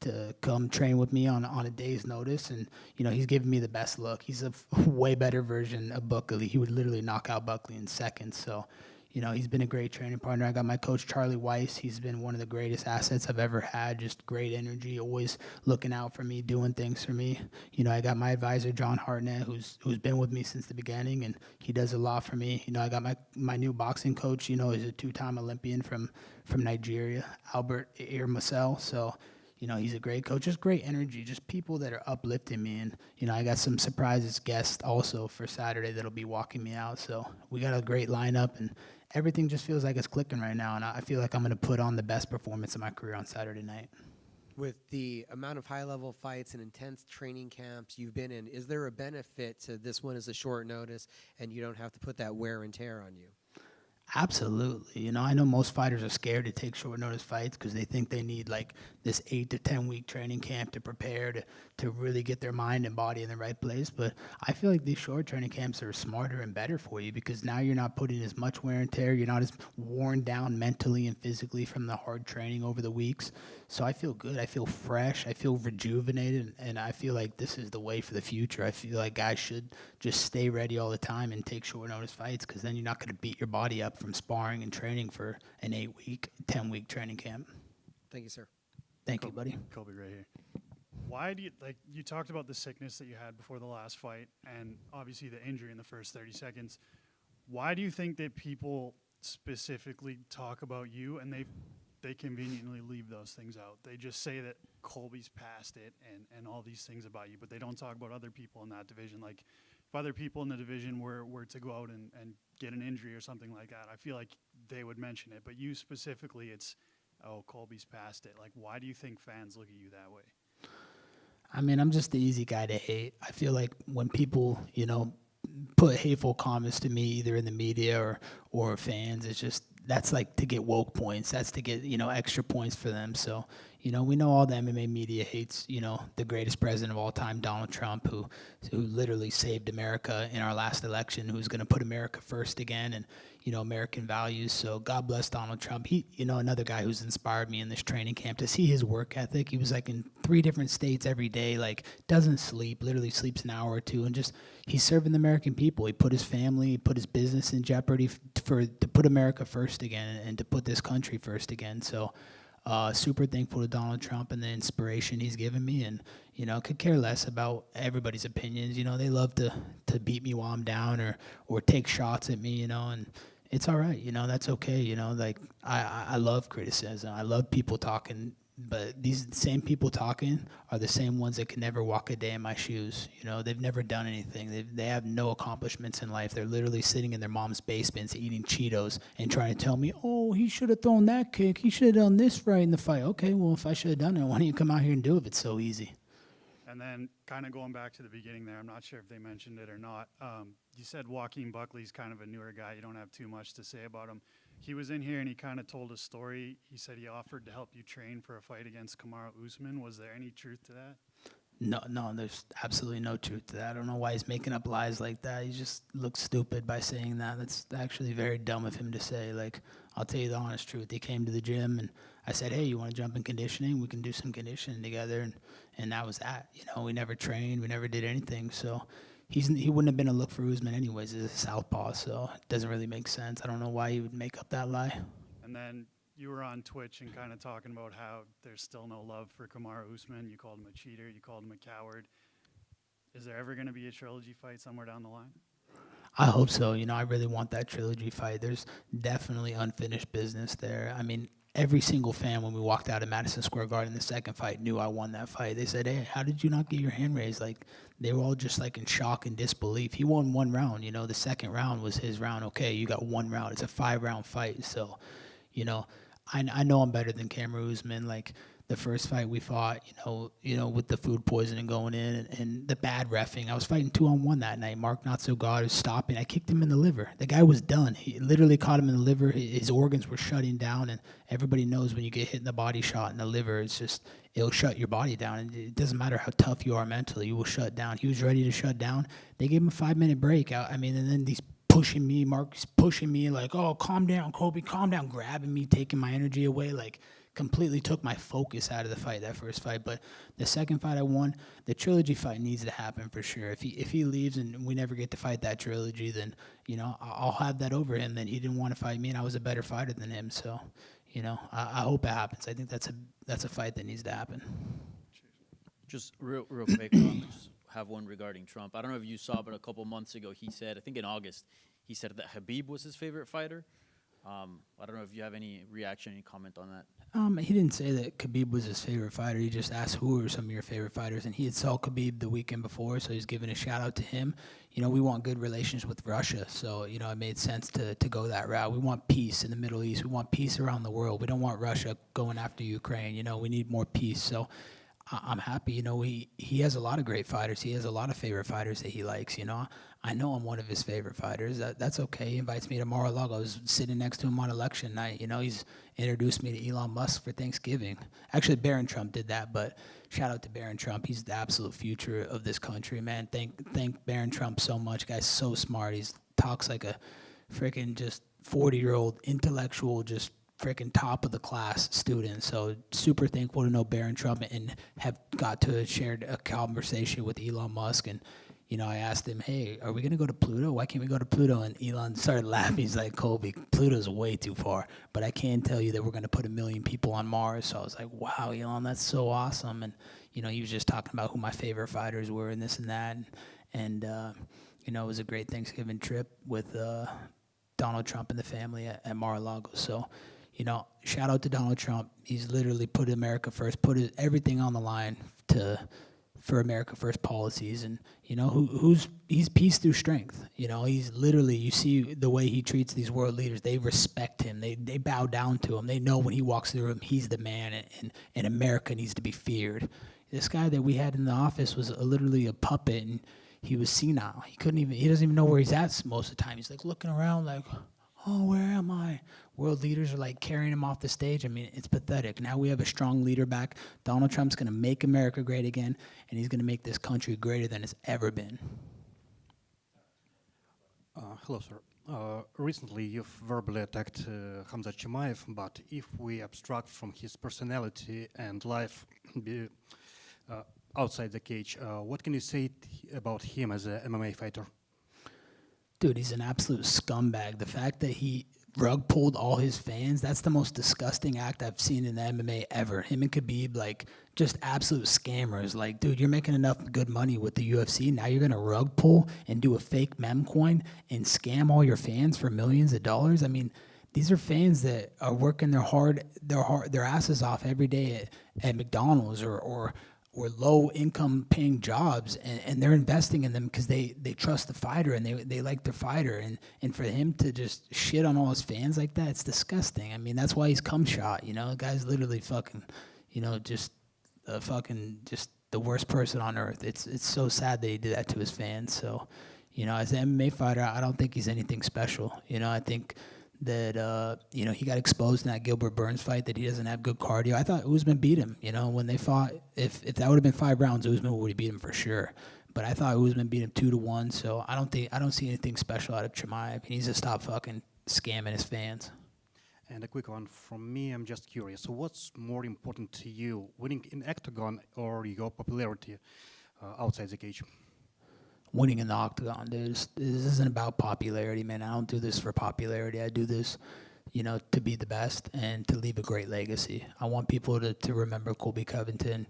to come train with me on a day's notice. And, you know, he's giving me the best look. He's a way better version of Buckley. He would literally knock out Buckley in seconds. So, you know, he's been a great training partner. I got my coach, Charlie Weiss. He's been one of the greatest assets I've ever had. Just great energy, always looking out for me, doing things for me. You know, I got my advisor, John Hartnett, who's been with me since the beginning, and he does a lot for me. You know, I got my new boxing coach. You know, he's a 2-time Olympian from Nigeria, Albert Irmasel. So, you know, he's a great coach. Just great energy, just people that are uplifting me. And, you know, I got some surprises guests also for Saturday that'll be walking me out. So we got a great lineup, and everything just feels like it's clicking right now. And I feel like I'm going to put on the best performance of my career on Saturday night. With the amount of high-level fights and intense training camps you've been in, is there a benefit to this one as a short notice and you don't have to put that wear and tear on you? Absolutely. You know, I know most fighters are scared to take short notice fights because they think they need like this 8 to 10 week training camp to prepare to really get their mind and body in the right place. But I feel like these short training camps are smarter and better for you because now you're not putting as much wear and tear. You're not as worn down mentally and physically from the hard training over the weeks. So I feel good. I feel fresh. I feel rejuvenated. And I feel like this is the way for the future. I feel like guys should just stay ready all the time and take short notice fights because then you're not going to beat your body up from sparring and training for an 8-week, 10-week training camp. Thank you, sir. Thank you, buddy. Colby right here. why do you, like, you talked about the sickness that you had before the last fight and obviously the injury in the first 30 seconds. Why do you think that people specifically talk about you and they conveniently leave those things out? They just say that Colby's past it and all these things about you, but they don't talk about other people in that division. Like, if other people in the division were to go out and get an injury or something like that, I feel like they would mention it. But you specifically, it's, oh, Colby's past it. Like, why do you think fans look at you that way? I mean, I'm just the easy guy to hate. I feel like when people, put hateful comments to me, either in the media or fans, it's just, that's like to get woke points. That's to get, extra points for them. So, we know all the MMA media hates, the greatest president of all time, Donald Trump, who literally saved America in our last election, who's going to put America first again and, American values. So God bless Donald Trump. He, another guy who's inspired me in this training camp to see his work ethic. He was like in 3 different states every day, like doesn't sleep, literally sleeps an hour or two, and just he's serving the American people. He put his family, he put his business in jeopardy to put America first again and to put this country first again. So super thankful to Donald Trump and the inspiration he's given me, and could care less about everybody's opinions. They love to beat me while I'm down or take shots at me, and it's all right. That's okay. Like I love criticism. I love people talking. But these same people talking are the same ones that can never walk a day in my shoes. They've never done anything. They have no accomplishments in life. They're literally sitting in their mom's basements eating Cheetos and trying to tell me, oh, he should have thrown that kick. He should have done this right in the fight. Okay, well, if I should have done it, why don't you come out here and do it if it's so easy? And then kind of going back to the beginning there, I'm not sure if they mentioned it or not. You said Joaquin Buckley's kind of a newer guy. You don't have too much to say about him. He was in here and he kind of told a story. He said he offered to help you train for a fight against Kamaru Usman. Was there any truth to that? No, there's absolutely no truth to that. I don't know why he's making up lies like that. He just looks stupid by saying that. That's actually very dumb of him to say. Like, I'll tell you the honest truth. He came to the gym and I said, hey, you want to jump in conditioning? We can do some conditioning together. And that was that. We never trained. We never did anything. So he wouldn't have been a look for Usman anyways. He's a southpaw, so it doesn't really make sense. I don't know why he would make up that lie. And then you were on Twitch and kind of talking about how there's still no love for Kamaru Usman. You called him a cheater. You called him a coward. Is there ever going to be a trilogy fight somewhere down the line? I hope so. I really want that trilogy fight. There's definitely unfinished business there. I mean, every single fan when we walked out of Madison Square Garden in the second fight knew I won that fight. They said, hey, how did you not get your hand raised? Like, they were all just like in shock and disbelief. He won 1 round. The second round was his round. Okay, you got 1 round. It's a 5-round fight. So, I know I'm better than Kamaru Usman. Like, the first fight we fought, with the food poisoning going in and the bad reffing. I was fighting 2-on-1 that night. Mark Not So God was stopping. I kicked him in the liver. The guy was done. He literally caught him in the liver. His organs were shutting down, and everybody knows when you get hit in the body shot in the liver, it'll shut your body down. And it doesn't matter how tough you are mentally, you will shut down. He was ready to shut down. They gave him a 5-minute break. And then these pushing me, Mark's pushing me like, oh, calm down, Colby, calm down, grabbing me, taking my energy away, like, completely took my focus out of the fight, that first fight. But the second fight I won, the trilogy fight needs to happen for sure. If he leaves and we never get to fight that trilogy, then, I'll have that over him, that he didn't want to fight me and I was a better fighter than him. So, I hope it happens. I think that's a fight that needs to happen. Just real quick, just have one regarding Trump. I don't know if you saw, but a couple months ago he said, I think in August, he said that Khabib was his favorite fighter. I don't know if you have any reaction, any comment on that. He didn't say that Khabib was his favorite fighter. He just asked who are some of your favorite fighters, and he had saw Khabib the weekend before, so he's giving a shout out to him. We want good relations with Russia, so it made sense to go that route. We want peace in the Middle East. We want peace around the world. We don't want Russia going after Ukraine. We need more peace. So I'm happy. He has a lot of great fighters. He has a lot of favorite fighters that he likes. I know I'm one of his favorite fighters. That's okay. He invites me to Mar-a-Lago. I was sitting next to him on election night. He's introduced me to Elon Musk for Thanksgiving. Actually, Barron Trump did that, but shout out to Barron Trump. He's the absolute future of this country, man. Thank Barron Trump so much. Guy's so smart. He talks like a freaking just 40-year-old intellectual, just freaking top of the class student. So super thankful to know Barron Trump and have got to share a conversation with Elon Musk. And I asked him, hey, are we going to go to Pluto? Why can't we go to Pluto? And Elon started laughing. He's like, Colby, Pluto's way too far. But I can tell you that we're going to put 1 million people on Mars. So I was like, wow, Elon, that's so awesome. And, he was just talking about who my favorite fighters were and this and that. And it was a great Thanksgiving trip with Donald Trump and the family at Mar-a-Lago. So, shout out to Donald Trump. He's literally put America first, put everything on the line for America First policies, and he's peace through strength. He's literally, you see the way he treats these world leaders. They respect him. They bow down to him. They know when he walks through the room, he's the man, and America needs to be feared. This guy that we had in the office was literally a puppet, and he was senile. He doesn't even know where he's at most of the time. He's like looking around like, oh, where am I? World leaders are like carrying him off the stage. I mean, it's pathetic. Now we have a strong leader back. Donald Trump's going to make America great again, and he's going to make this country greater than it's ever been. Hello, sir. Recently, you've verbally attacked Hamza Chimaev, but if we abstract from his personality and life outside the cage, what can you say about him as an MMA fighter? Dude, he's an absolute scumbag. The fact that he rug pulled all his fans, that's the most disgusting act I've seen in the MMA ever. Him and Khabib, like, just absolute scammers. Like, dude, you're making enough good money with the UFC. Now you're going to rug pull and do a fake mem coin and scam all your fans for millions of dollars? I mean, these are fans that are working their asses off every day at McDonald's or low-income paying jobs, and they're investing in them because they trust the fighter and they like their fighter. And for him to just shit on all his fans like that, it's disgusting. I mean, that's why he's cum shot, The guy's literally fucking, just the worst person on earth. It's so sad that he did that to his fans. So, as an MMA fighter, I don't think he's anything special. I think that he got exposed in that Gilbert Burns fight, that he doesn't have good cardio. I thought Usman beat him. When they fought, if that would have been 5 rounds, Usman would have beat him for sure. But I thought Usman beat him 2-1. So I don't see anything special out of Chimaev. He needs to stop fucking scamming his fans. And a quick one from me. I'm just curious. So what's more important to you, winning in octagon or your popularity outside the cage? Winning in the octagon, dude. This isn't about popularity, man. I don't do this for popularity. I do this, to be the best and to leave a great legacy. I want people to remember Colby Covington,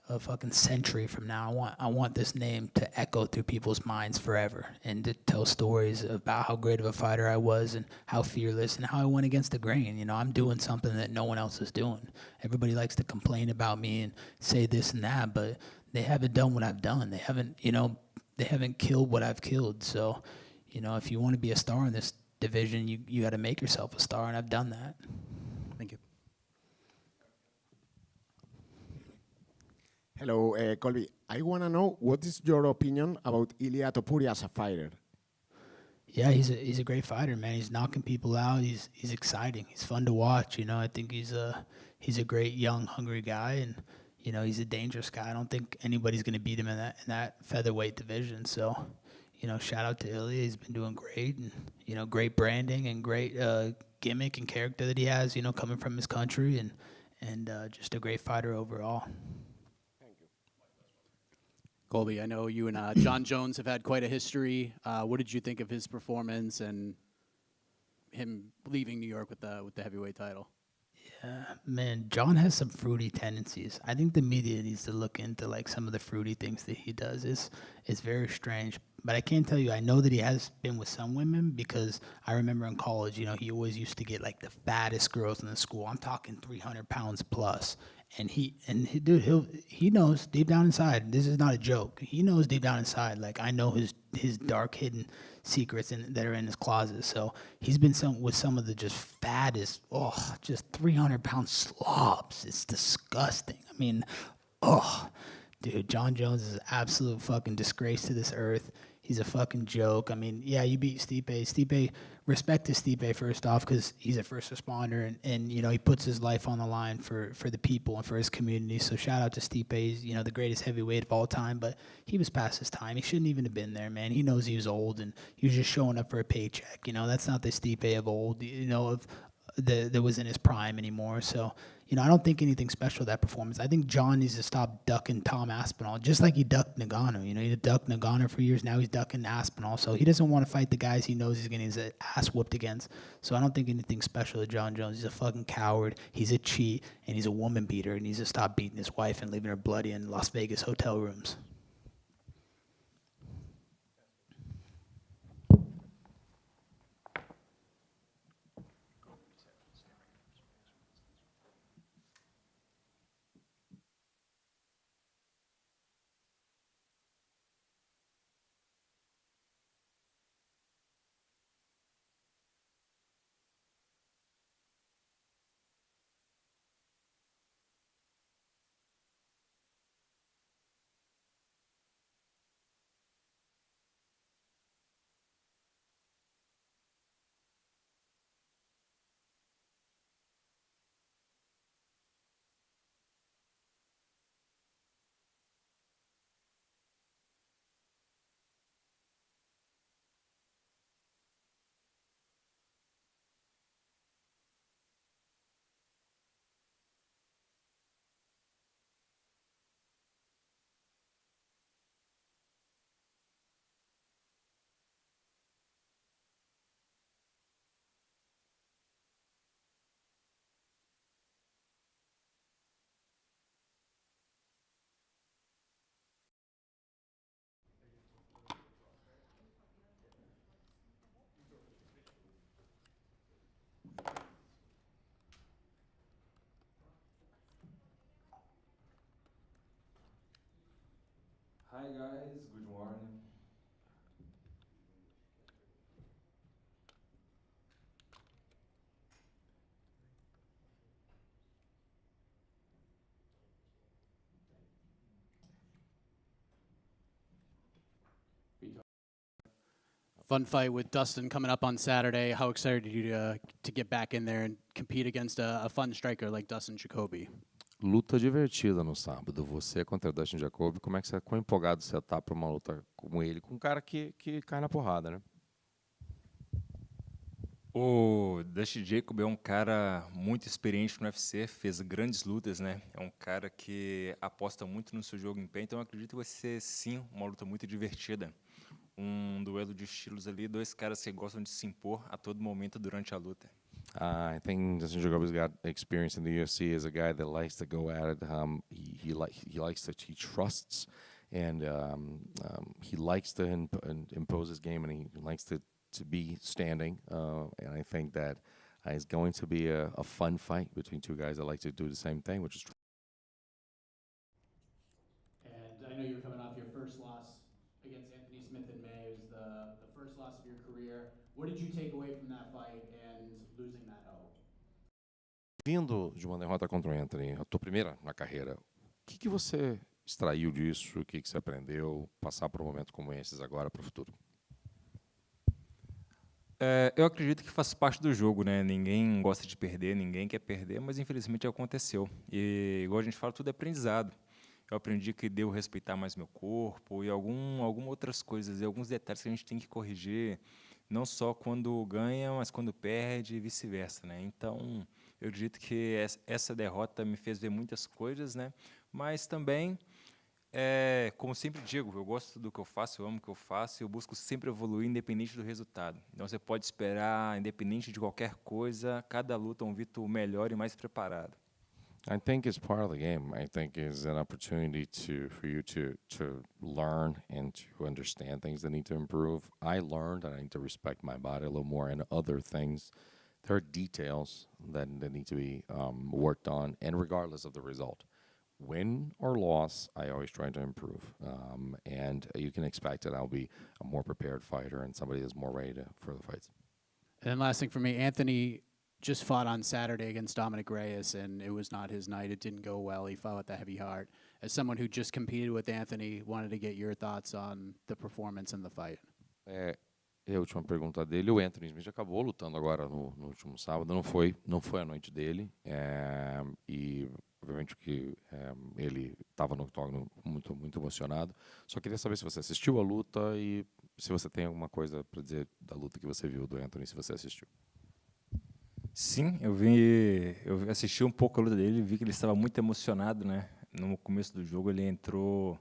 a fucking century from now. I want this name to echo through people's minds forever, and to tell stories about how great of a fighter I was and how fearless and how I went against the grain. I'm doing something that no one else is doing. Everybody likes to complain about me and say this and that, but they haven't done what I've done. They haven't killed what I've killed. So, if you want to be a star in this division, you got to make yourself a star, and I've done that. Thank you. Hello, Colby. I want to know, what is your opinion about Ilia Topuria as a fighter? Yeah, he's a great fighter, man. He's knocking people out. He's exciting. He's fun to watch. I think he's a great young, hungry guy, and he's a dangerous guy. I don't think anybody's going to beat him in that featherweight division. So, shout out to Ilya. He's been doing great, and great branding and great gimmick and character that he has. Coming from his country, and just a great fighter overall. Colby, I know you and John Jones have had quite a history. What did you think of his performance and him leaving New York with the heavyweight title? Yeah, man, John has some fruity tendencies. I think the media needs to look into like some of the fruity things that he does. It's very strange. But I can tell you, I know that he has been with some women, because I remember in college, he always used to get like the fattest girls in the school. I'm talking 300 pounds plus. And he knows deep down inside, this is not a joke. He knows deep down inside, like, I know his dark hidden secrets that are in his closet. So he's been with some of the just fattest, just 300-pound slobs. It's disgusting. I mean, dude, John Jones is an absolute fucking disgrace to this earth. He's a fucking joke. I mean, yeah, you beat Stipe. Stipe, respect to Stipe first off, because he's a first responder, and he puts his life on the line for the people and for his community. So shout out to Stipe. He's the greatest heavyweight of all time, but he was past his time. He shouldn't even have been there, man. He knows he was old, and he was just showing up for a paycheck. That's not the Stipe of old. That was in his prime anymore. So You know, I don't think anything special with that performance. I think John needs to stop ducking Tom Aspinall, just like he ducked Nagano. You know, he ducked Nagano for years. Now he's ducking Aspinall. So he doesn't want to fight the guys he knows he's getting his ass whooped against. So I don't think anything special with John Jones. He's a fucking coward. He's a cheat, and he's a woman beater. He needs to stop beating his wife and leaving her bloody in Las Vegas hotel rooms. Hi guys, good morning. Fun fight with Dustin coming up on Saturday. How excited are you to get back in there and compete against a fun striker like Dustin Jacoby? Luta divertida no sábado. Você contra Dustin Jacoby, quão empolgado você tá para uma luta com ele, com um cara que cai na porrada, né? O Dustin Jacoby é um cara muito experiente no UFC, fez grandes lutas, né? É um cara que aposta muito no seu jogo em pé, então eu acredito que vai ser, sim, uma luta muito divertida. Um duelo de estilos ali, dois caras que gostam de se impor a todo momento durante a luta. I think Dustin Jacoby's got experience in the UFC as a guy that likes to go at it. He likes to, he trusts, and he likes to impose his game, and he likes to be standing. And I think that it's going to be a fun fight between two guys that like to do the same thing, which is. And I know you're coming off your first loss against Anthony Smith in May. It was the first loss of your career. What did you take away from that fight and losing that hope? Vindo de uma derrota contra o Anthony, a tua primeira na carreira, o que você extraiu disso? O que você aprendeu? Passar por um momento como esses agora para o futuro? Eu acredito que faz parte do jogo, né? Ninguém gosta de perder, ninguém quer perder, mas infelizmente aconteceu. E igual a gente fala, tudo é aprendizado. Eu aprendi que devo respeitar mais meu corpo e algumas outras coisas, e alguns detalhes que a gente tem que corrigir, não só quando ganha, mas quando perde e vice-versa, né? Então, eu acredito que essa derrota me fez ver muitas coisas, né? Mas também, como sempre digo, eu gosto do que eu faço, eu amo o que eu faço, e eu busco sempre evoluir independente do resultado. Então, você pode esperar, independente de qualquer coisa, cada luta um Vitor melhor e mais preparado. I think it's part of the game. I think it's an opportunity for you to learn and to understand things that need to improve. I learned that I need to respect my body a little more, and other things. There are details that need to be worked on, and regardless of the result, win or loss, I always try to improve. And you can expect that I'll be a more prepared fighter and somebody that's more ready for the fights. And then last thing for me, Anthony just fought on Saturday against Dominic Reyes, and it was not his night. It didn't go well. He fought with a heavy heart. As someone who just competed with Anthony, wanted to get your thoughts on the performance and the fight. A última pergunta dele, o Anthony Smith acabou lutando agora no último sábado, não foi a noite dele, e obviamente que ele estava no octógono muito emocionado. Só queria saber se você assistiu a luta e se você tem alguma coisa para dizer da luta que você viu do Anthony, se você assistiu. Sim, eu assisti um pouco a luta dele, vi que ele estava muito emocionado, né? No começo do jogo ele entrou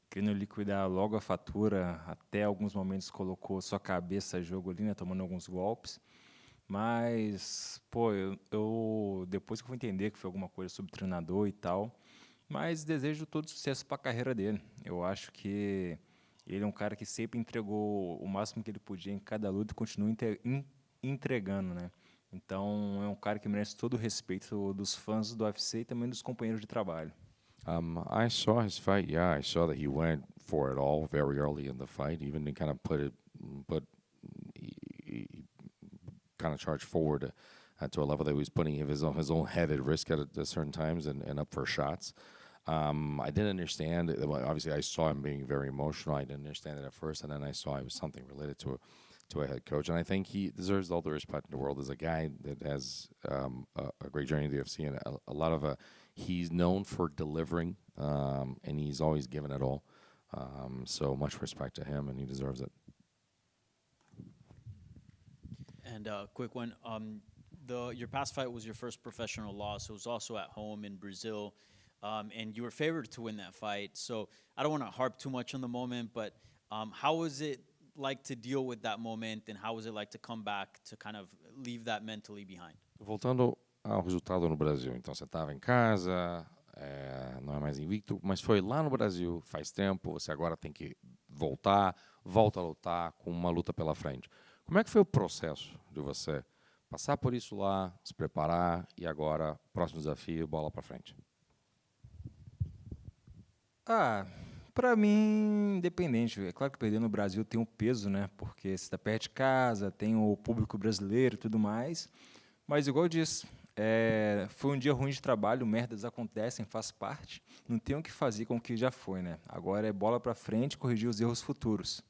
querendo liquidar logo a fatura, até alguns momentos colocou sua cabeça a jogo ali, né? Tomando alguns golpes. Mas, pô, eu depois que eu fui entender que foi alguma coisa sobre treinador e tal, mas desejo todo sucesso para a carreira dele. Eu acho que ele é um cara que sempre entregou o máximo que ele podia em cada luta e continua entregando, né? Então, é um cara que merece todo o respeito dos fãs do UFC e também dos companheiros de trabalho. I saw his fight. Yeah, I saw that he went for it all very early in the fight. Even he kind of he kind of charged forward to a level that he was putting his own head at risk at certain times and up for shots. I didn't understand. Well, obviously, I saw him being very emotional. I didn't understand it at first, and then I saw it was something related to a head coach. And I think he deserves all the respect in the world as a guy that has a great journey in the UFC and a lot of he's known for delivering, and he's always given it all. So much respect to him, and he deserves it. And quick one, your past fight was your first professional loss. It was also at home in Brazil, and you were favored to win that fight. So I don't want to harp too much on the moment, but how was it like to deal with that moment, and how was it like to come back to kind of leave that mentally behind? Voltando ao resultado no Brasil. Então, você estava em casa, não é mais invicto, mas foi lá no Brasil, faz tempo, você agora tem que volta a lutar com uma luta pela frente. Como é que foi o processo de você passar por isso lá, se preparar e agora, próximo desafio, bola para frente? Para mim, independente. É claro que perder no Brasil tem um peso, né? Porque você está perto de casa, tem o público brasileiro e tudo mais. Mas, igual eu disse, foi um dia ruim de trabalho, merdas acontecem, faz parte. Não tem o que fazer com o que já foi, né? Agora é bola para frente, corrigir os erros futuros.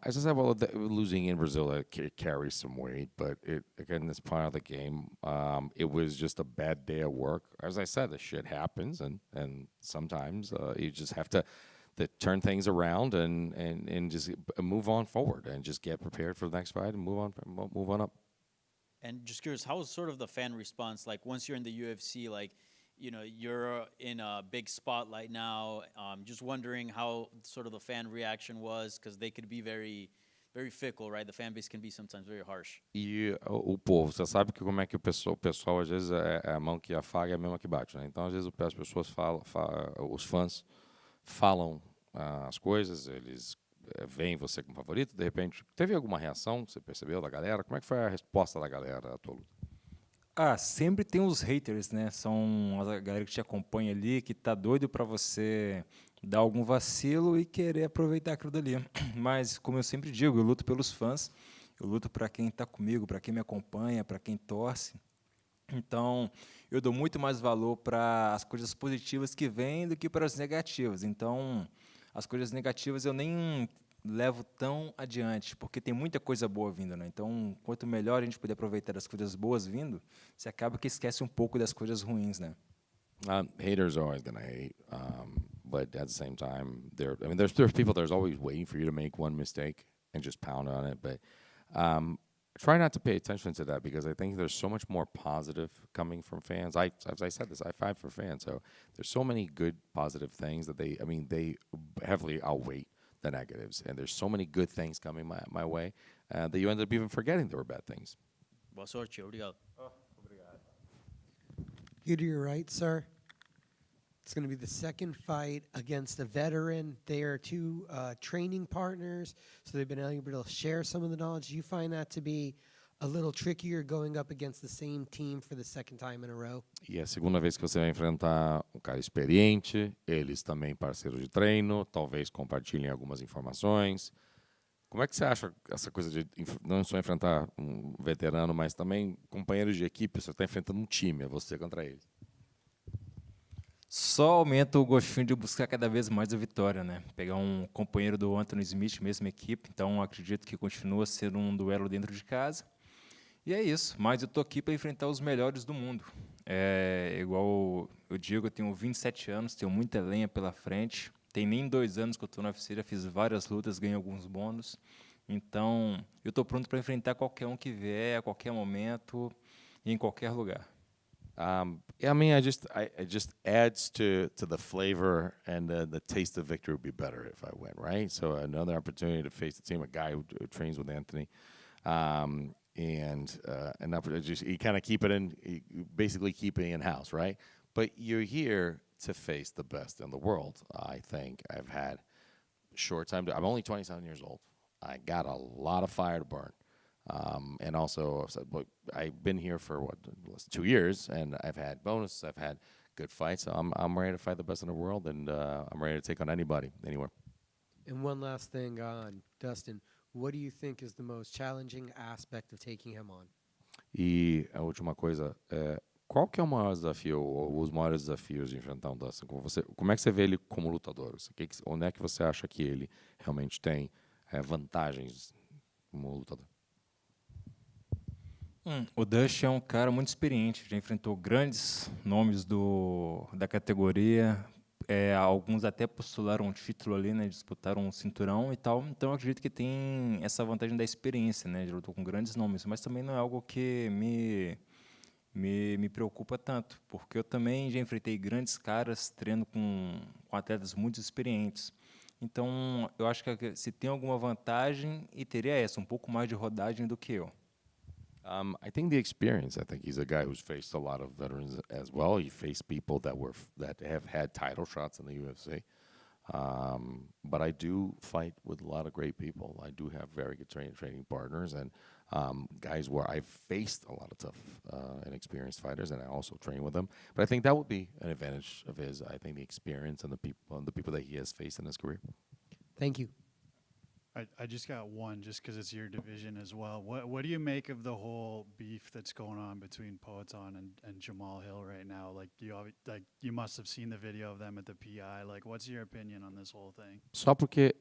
As I said, well, losing in Brazil carries some weight, but again, it's part of the game. It was just a bad day at work. As I said, the shit happens, and sometimes you just have to turn things around and just move on forward and just get prepared for the next fight and move on up. And just curious, how was sort of the fan response like once you're in the UFC? Like, you know, you're in a big spotlight now. Just wondering how sort of the fan reaction was, because they could be very, very fickle, right? The fan base can be sometimes very harsh. E o povo, você sabe que como é que o pessoal às vezes é a mão que afaga é a mesma que bate, né? Então às vezes as pessoas os fãs falam as coisas, eles veem você como favorito, de repente teve alguma reação, você percebeu da galera? Como é que foi a resposta da galera à tua luta? Sempre tem os haters, né? São a galera que te acompanha ali, que tá doido para você dar algum vacilo e querer aproveitar aquilo dali. Mas, como eu sempre digo, eu luto pelos fãs, eu luto para quem tá comigo, para quem me acompanha, para quem torce. Então, eu dou muito mais valor para as coisas positivas que vêm do que para as negativas. Então, as coisas negativas eu nem levo tão adiante, porque tem muita coisa boa vindo, né? Então, quanto melhor a gente puder aproveitar as coisas boas vindo, você acaba que esquece um pouco das coisas ruins, né? Haters are always gonna hate, but at the same time, there's people there's always waiting for you to make one mistake and just pound on it. But try not to pay attention to that, because I think there's so much more positive coming from fans. As I said this, I fight for fans, so there's so many good positive things that they heavily outweigh the negatives, and there's so many good things coming my way that you end up even forgetting there were bad things. Boa sorte, obrigado. You to your right, sir. It's going to be the second fight against a veteran. They are two training partners, so they've been able to share some of the knowledge. Do you find that to be a little trickier going up against the same team for the second time in a row? E é a segunda vez que você vai enfrentar um cara experiente, eles também parceiros de treino, talvez compartilhem algumas informações. Como é que você acha essa coisa de não só enfrentar um veterano, mas também companheiros de equipe? Você está enfrentando um time, é você contra eles. Só aumenta o gostinho de buscar cada vez mais a vitória, né? Pegar um companheiro do Anthony Smith, mesma equipe, então acredito que continua sendo um duelo dentro de casa. E é isso, mas eu tô aqui para enfrentar os melhores do mundo. Igual eu digo, eu tenho 27 anos, tenho muita lenha pela frente. Tem nem 2 anos que eu tô no UFC, já fiz várias lutas, ganhei alguns bônus. Então, eu tô pronto para enfrentar qualquer um que vier, a qualquer momento. em qualquer lugar. I mean, it just adds to the flavor, and the taste of victory would be better if I win, right? So another opportunity to face the team, a guy who trains with Anthony, and just you kind of keep it basically keep it in house, right? But you're here to face the best in the world. I think I've had short time. I'm only 27 years old. I got a lot of fire to burn. And also, I've been here for 2 years, and I've had bonuses, I've had good fights. So I'm ready to fight the best in the world, and I'm ready to take on anybody, anywhere. And one last thing on Dustin, what do you think is the most challenging aspect of taking him on? E a última coisa, qual que é o maior desafio, ou os maiores desafios de enfrentar um Dustin? Como é que você vê ele como lutador? Onde é que você acha que ele realmente tem vantagens como lutador? O Dustin é um cara muito experiente, já enfrentou grandes nomes da categoria, alguns até postularam um título ali, né, disputaram um cinturão e tal, então eu acredito que tem essa vantagem da experiência, né, já lutou com grandes nomes, mas também não é algo que me preocupa tanto, porque eu também já enfrentei grandes caras treinando com atletas muito experientes. Então, eu acho que se tem alguma vantagem, e teria essa, um pouco mais de rodagem do que eu. I think the experience. I think he's a guy who's faced a lot of veterans as well. He faced people that have had title shots in the UFC. But I do fight with a lot of great people. I do have very good training partners, and guys where I've faced a lot of tough and experienced fighters, and I also train with them. But I think that would be an advantage of his. I think the experience and the people that he has faced in his career. Thank you. I just got one, just because it's your division as well. What do you make of the whole beef that's going on between Poatan and Jamal Hill right now? Like you must have seen the video of them at the PI. Like, what's your opinion on this whole thing? Só porque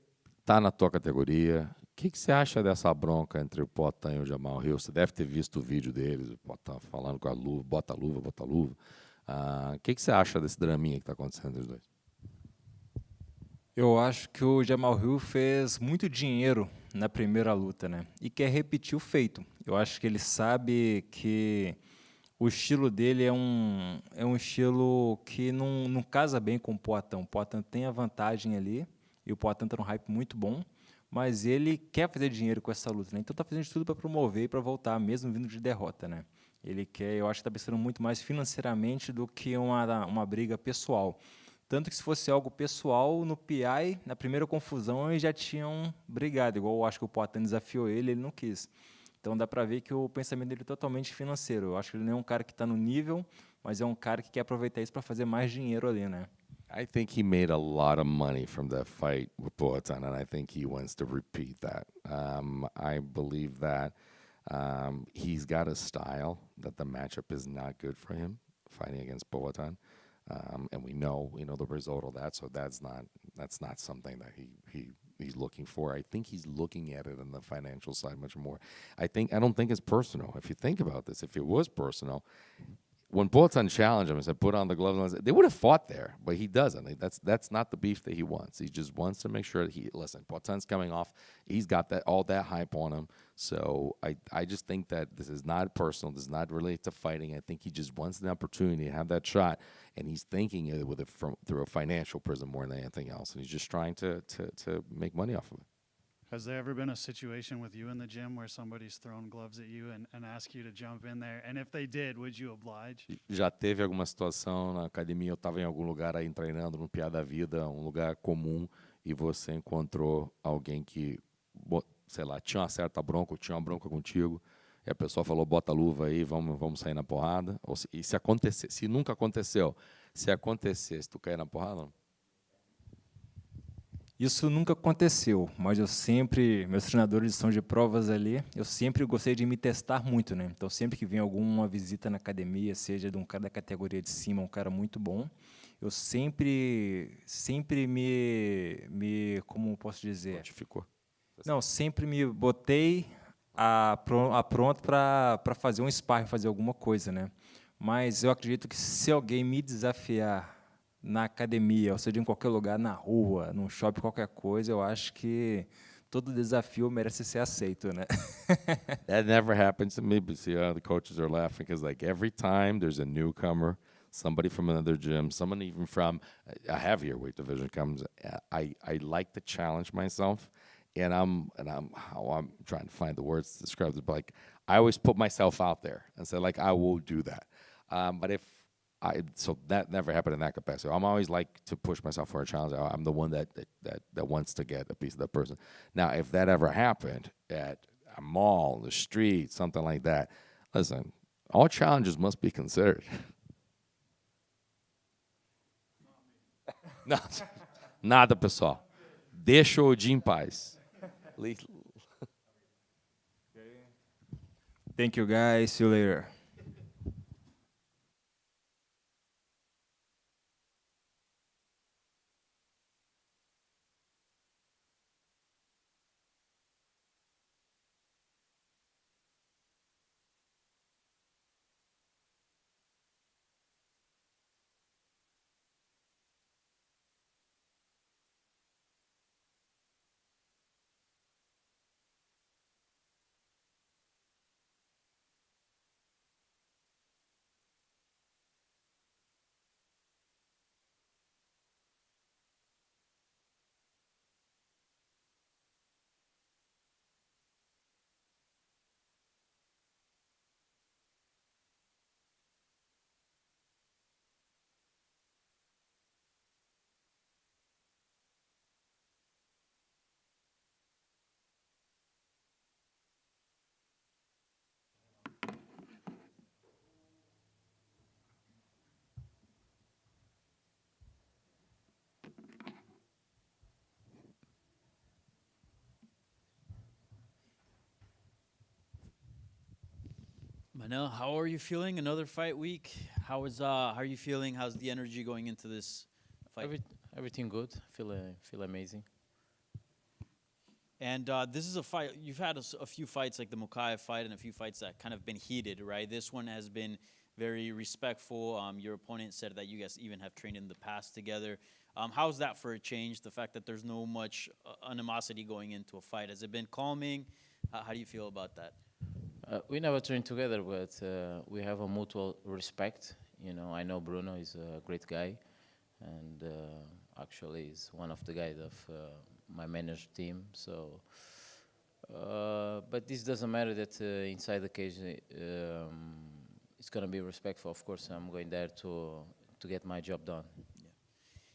tá na tua categoria, o que você acha dessa bronca entre o Poatan e o Jamal Hill? Você deve ter visto o vídeo deles, o Poatan falando com a luva, bota a luva, bota a luva. O que você acha desse draminha que está acontecendo entre os dois? Eu acho que o Jamal Hill fez muito dinheiro na primeira luta, né? E quer repetir o feito. Eu acho que ele sabe que o estilo dele é um estilo que não casa bem com o Poatan. O Poatan tem a vantagem ali, e o Poatan está num hype muito bom, mas ele quer fazer dinheiro com essa luta, né? Então está fazendo de tudo para promover e para voltar, mesmo vindo de derrota, né? Ele quer, eu acho que está pensando muito mais financeiramente do que uma briga pessoal. Tanto que se fosse algo pessoal, no PI, na primeira confusão, eles já tinham brigado. Igual eu acho que o Poatan desafiou ele não quis. Então dá para ver que o pensamento dele é totalmente financeiro. Eu acho que ele não é um cara que está no nível, mas é um cara que quer aproveitar isso para fazer mais dinheiro ali, né? I think he made a lot of money from that fight with Poatan, and I think he wants to repeat that. I believe that he's got a style that the matchup is not good for him, fighting against Poatan. And we know the result of that, so that's not something that he's looking for. I think he's looking at it on the financial side much more. I don't think it's personal. If you think about this, if it was personal, when Poatan challenged him and said, "Put on the gloves," they would have fought there, but he doesn't. That's not the beef that he wants. He just wants to make sure that listen. Poatan's coming off. He's got all that hype on him. So I just think that this is not personal. This is not related to fighting. I think he just wants an opportunity to have that shot, and he's thinking it with it through a financial prism more than anything else. And he's just trying to make money off of it. Has there ever been a situation with you in the gym where somebody's thrown gloves at you and asked you to jump in there? And if they did, would you oblige? Já teve alguma situação na academia, eu estava em algum lugar aí treinando, no Piá da Vida, um lugar comum, e você encontrou alguém que, sei lá, tinha uma certa bronca, ou tinha uma bronca contigo, e a pessoa falou, bota a luva aí, vamos sair na porrada. E se acontecer, se nunca aconteceu, se acontecesse, tu cair na porrada, não? Isso nunca aconteceu, mas meus treinadores são de provas ali, eu sempre gostei de me testar muito, né? Então, sempre que vem alguma visita na academia, seja de um cara da categoria de cima, um cara muito bom, eu sempre como posso dizer? Notificou. Não, sempre me botei pronto para fazer um sparring, fazer alguma coisa, né? Mas eu acredito que se alguém me desafiar na academia, ou seja, em qualquer lugar, na rua, num shopping, qualquer coisa, eu acho que todo desafio merece ser aceito, né? That never happens to me, but see, the coaches are laughing because, like, every time there's a newcomer, somebody from another gym, someone even from a heavier weight division comes, I like to challenge myself, and I'm trying to find the words to describe it, but like I always put myself out there and say like I will do that. But so that never happened in that capacity. I'm always like to push myself for a challenge. I'm the one that wants to get a piece of that person. Now, if that ever happened at a mall, the street, something like that, listen, all challenges must be considered. Nada, pessoal. Deixa o Jim em paz. Thank you, guys. See you later. Manel, how are you feeling? Another fight week. How are you feeling? How's the energy going into this fight? Everything good. Feel amazing. And this is a fight. You've had a few fights like the Mokaev fight and a few fights that kind of been heated, right? This one has been very respectful. Your opponent said that you guys even have trained in the past together. How's that for a change? The fact that there's no much animosity going into a fight. Has it been calming? How do you feel about that? We never trained together, but we have a mutual respect. You know, I know Bruno is a great guy, and actually is one of the guys of my manager team. So, but this doesn't matter that inside the cage it's gonna be respectful. Of course, I'm going there to get my job done. Yeah.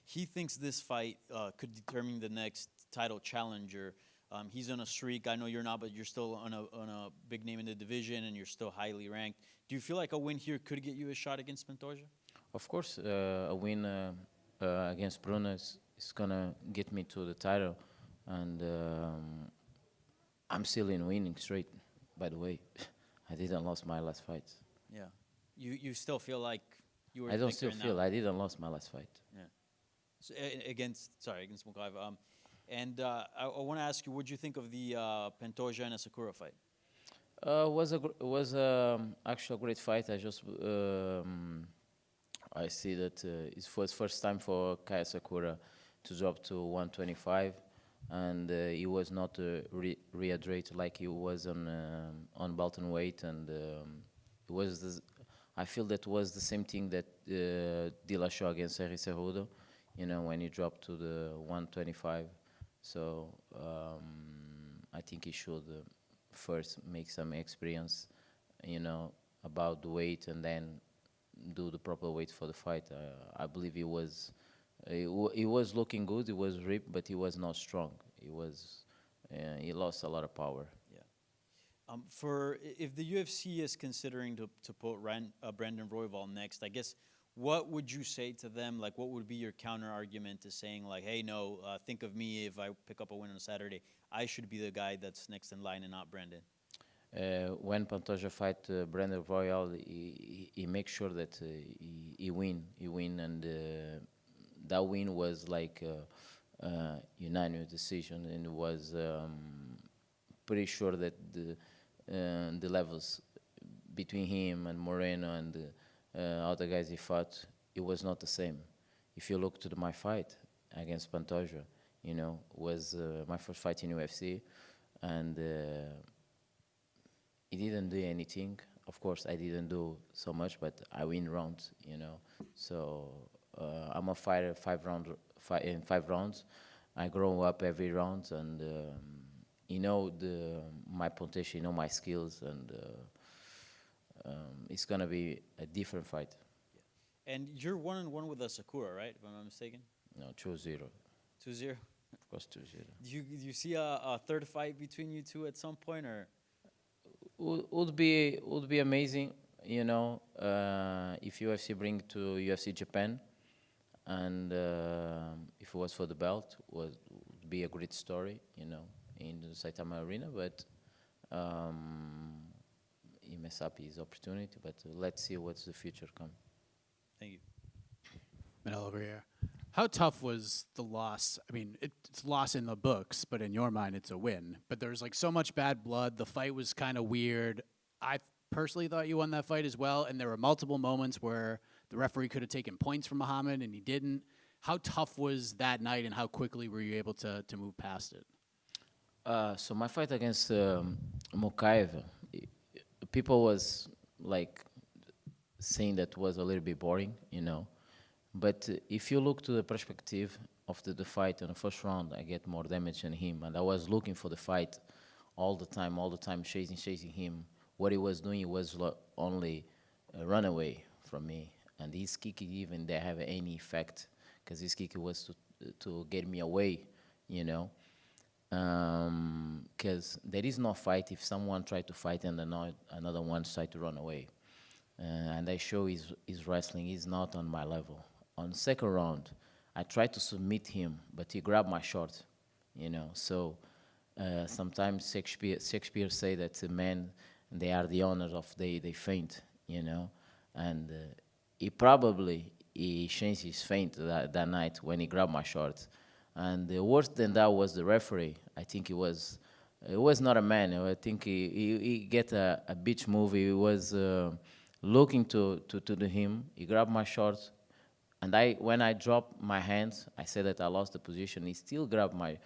He thinks this fight could determine the next title challenger. He's on a streak. I know you're not, but you're still on a big name in the division, and you're still highly ranked. Do you feel like a win here could get you a shot against Pantoja? Of course, a win against Bruno is gonna get me to the title, and I'm still in winning streak. By the way, I didn't lose my last fight. Yeah, you still feel like you were. I don't still feel I didn't lose my last fight. Yeah, so, against Mokaev. And I want to ask you, what do you think of the Pantoja and Asakura fight? Was actually a great fight. I see that it was first time for Kai Asakura to drop to 125, and he was not rehydrated like he was on welterweight, and it was. I feel that was the same thing that Dillashaw against Henry Cejudo, you know, when he dropped to the 125. So I think he should first make some experience, you know, about the weight, and then do the proper weight for the fight. I believe he was looking good. He was ripped, but he was not strong. He lost a lot of power. Yeah. If the UFC is considering to put Brandon Royval next, I guess. What would you say to them? Like, what would be your counter argument to saying, like, hey, no, think of me if I pick up a win on Saturday. I should be the guy that's next in line and not Brandon. When Pantoja fight Brandon Royal, he makes sure that he win, and that win was like a unanimous decision, and it was pretty sure that the levels between him and Moreno and other guys he fought, it was not the same. If you look to my fight against Pantoja, You know, was my first fight in UFC, and he didn't do anything. Of course, I didn't do so much, but I win rounds. You know, so I'm a fighter. In 5 rounds, I grow up every round, and you know my potential, you know my skills, and it's gonna be a different fight. And you're 1-1 with Sakura, right? If I'm not mistaken. No, 2-0. 2-0. Of course, 2-0. Do you see a third fight between you two at some point, or? Would be amazing, you know, if UFC bring to UFC Japan, and if it was for the belt, would be a great story, you know, in the Saitama Arena. But he messed up his opportunity. But let's see what's the future come. Thank you. Manel over here. How tough was the loss? I mean, it's loss in the books, but in your mind, it's a win. But there's like so much bad blood. The fight was kind of weird. I personally thought you won that fight as well, and there were multiple moments where the referee could have taken points from Muhammad, and he didn't. How tough was that night, and how quickly were you able to move past it? So my fight against Mukaev, people was like saying that was a little bit boring, you know. But if you look to the perspective of the fight in the first round, I get more damage than him. And I was looking for the fight all the time, chasing him. What he was doing was only a runaway from me. And his kick even didn't have any effect, because his kick was to get me away, you know. Because there is no fight if someone try to fight and another one try to run away. And I show his wrestling is not on my level. On second round, I tried to submit him, but he grabbed my short, you know. So sometimes Shakespeare say that men, they are the owners of they faint, you know. And he changed his feint that night when he grabbed my short. And worse than that was the referee. I think it was not a man. I think he get a bitch move. He was looking to him. He grabbed my short. And when I dropped my hands, I said that I lost the position. He still grabbed my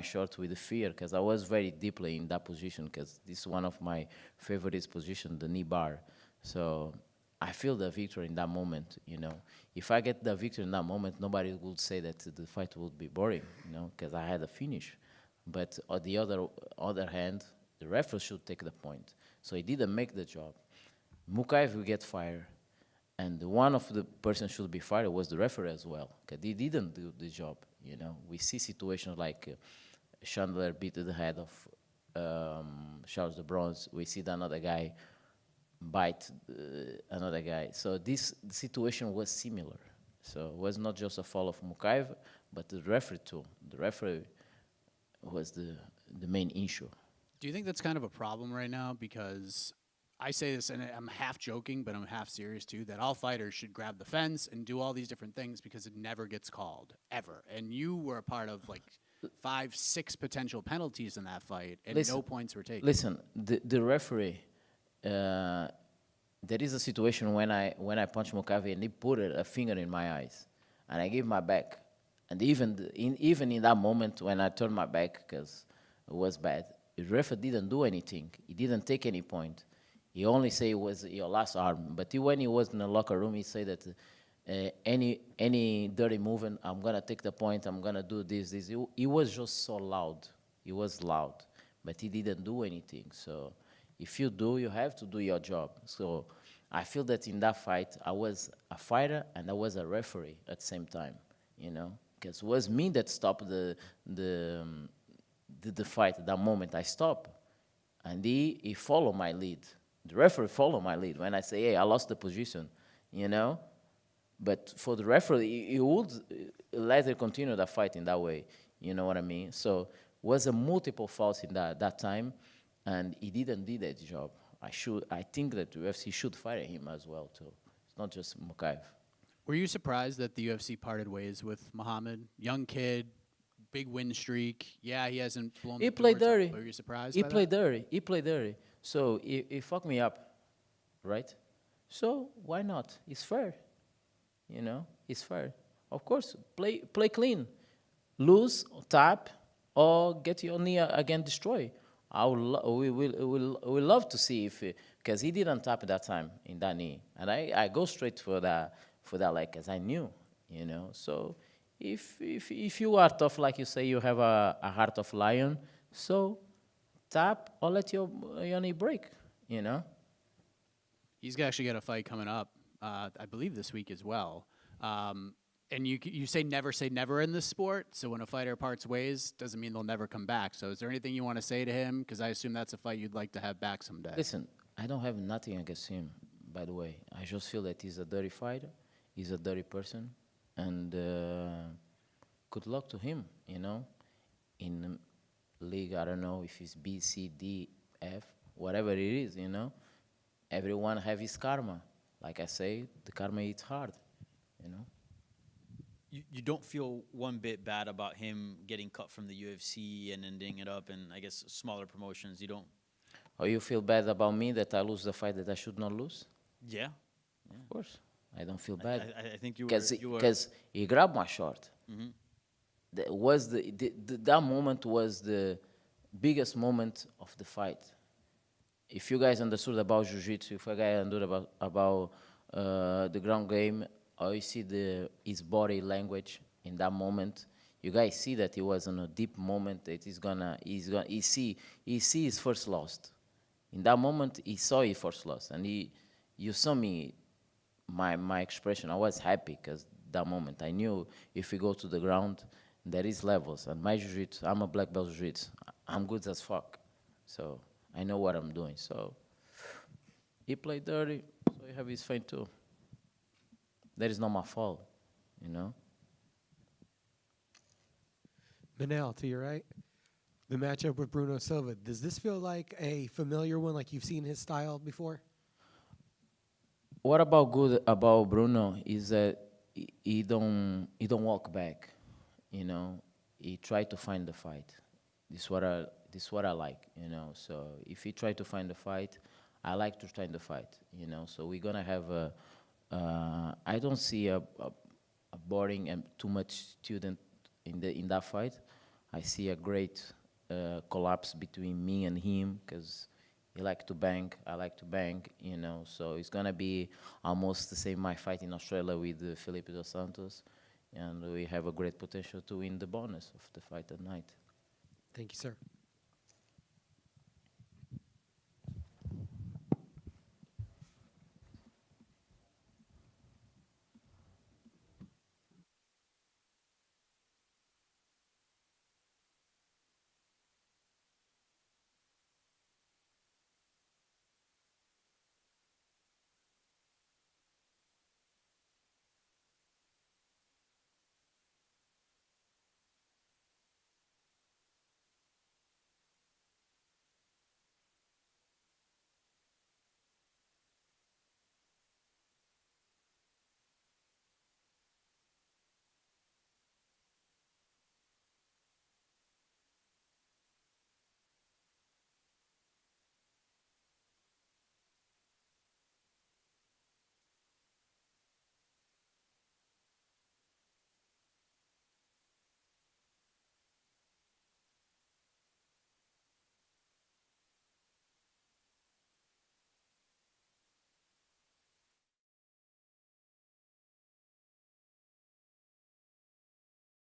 short with fear, because I was very deeply in that position, because this is one of my favorite positions, the knee bar. So I feel the victory in that moment, you know. If I get the victory in that moment, nobody would say that the fight would be boring, you know, because I had a finish. But on the other hand, the referee should take the point. So he didn't make the job. Mukaev will get fired. And one of the persons should be fired was the referee as well, because he didn't do the job. You know, we see situations like Chandler beat the head of Charles de Bronze. We see another guy bite another guy. So this situation was similar. So it was not just a fall of Mukaev, but the referee too. The referee was the main issue. Do you think that's kind of a problem right now? Because I say this, and I'm half joking, but I'm half serious too, that all fighters should grab the fence and do all these different things, because it never gets called, ever. And you were a part of like 5, 6 potential penalties in that fight, and no points were taken. Listen, the referee, there is a situation when I punched Mukaev and he put a finger in my eyes, and I gave my back. And even in that moment when I turned my back, because it was bad, the referee didn't do anything. He didn't take any point. He only say it was your last arm. But when he was in the locker room, he said that any dirty movement, I'm going to take the point, I'm going to do this. He was just so loud. He was loud. But he didn't do anything. So if you do, you have to do your job. So I feel that in that fight, I was a fighter and I was a referee at the same time, you know. Because it was me that stopped the fight at that moment. I stopped. And he followed my lead. The referee followed my lead when I say, hey, I lost the position, you know. But for the referee, he would let it continue the fight in that way, you know what I mean? So it was a multiple faults in that time, and he didn't do that job. I think that the UFC should fire him as well, too. It's not just Mukaev. Were you surprised that the UFC parted ways with Muhammad? Young kid, big win streak. Yeah, he hasn't blown He played dirty. Were you surprised He by played that? dirty. He played dirty. So he fucked me up, right? So why not? It's fair. You know, it's fair. Of course, play clean. lose, tap, or get your knee again destroyed. We will love to see if, because he didn't tap that time in that knee, and I go straight for that leg, because I knew, you know. So if you are tough, like you say, you have a heart of lion, so tap or let your knee break, you know. He's actually got a fight coming up, I believe this week as well. And you say never in this sport. So when a fighter parts ways, doesn't mean they'll never come back. So is there anything you want to say to him? Because I assume that's a fight you'd like to have back someday. Listen, I don't have nothing against him, by the way. I just feel that he's a dirty fighter. He's a dirty person. And good luck to him, you know. In the league, I don't know if it's B, C, D, F, whatever it is, you know. Everyone have his karma. Like I say, the karma is hard, you know. You don't feel one bit bad about him getting cut from the UFC and ending it up in, I guess, smaller promotions. You don't. Or you feel bad about me that I lose the fight that I should not lose? Yeah. Of course. I don't feel bad. I think you were. Because he grabbed my short. Mhm. That moment was the biggest moment of the fight. If you guys understood about jiu-jitsu, if you guys understood about the ground game, or you see his body language in that moment, you guys see that he was in a deep moment that he see his first loss. In that moment, he saw his first loss, and you saw me, my expression. I was happy because that moment I knew if we go to the ground, there is levels. And my jiu-jitsu, I'm a black belt jiu-jitsu. I'm good as fuck, so I know what I'm doing. So he played dirty, so he have his fight too. That is not my fault, you know. Manel, to your right, the matchup with Bruno Silva. Does this feel like a familiar one, like you've seen his style before? What about good about Bruno is that he don't walk back, you know. He try to find the fight. This is what I like, you know. So if he try to find the fight, I like to find the fight, you know. So we're gonna have a. I don't see a boring and too much student in that fight. I see a great collapse between me and him because he like to bang, I like to bang, you know. So it's gonna be almost the same my fight in Australia with Felipe dos Santos, and we have a great potential to win the bonus of the fight at night. Thank you, sir.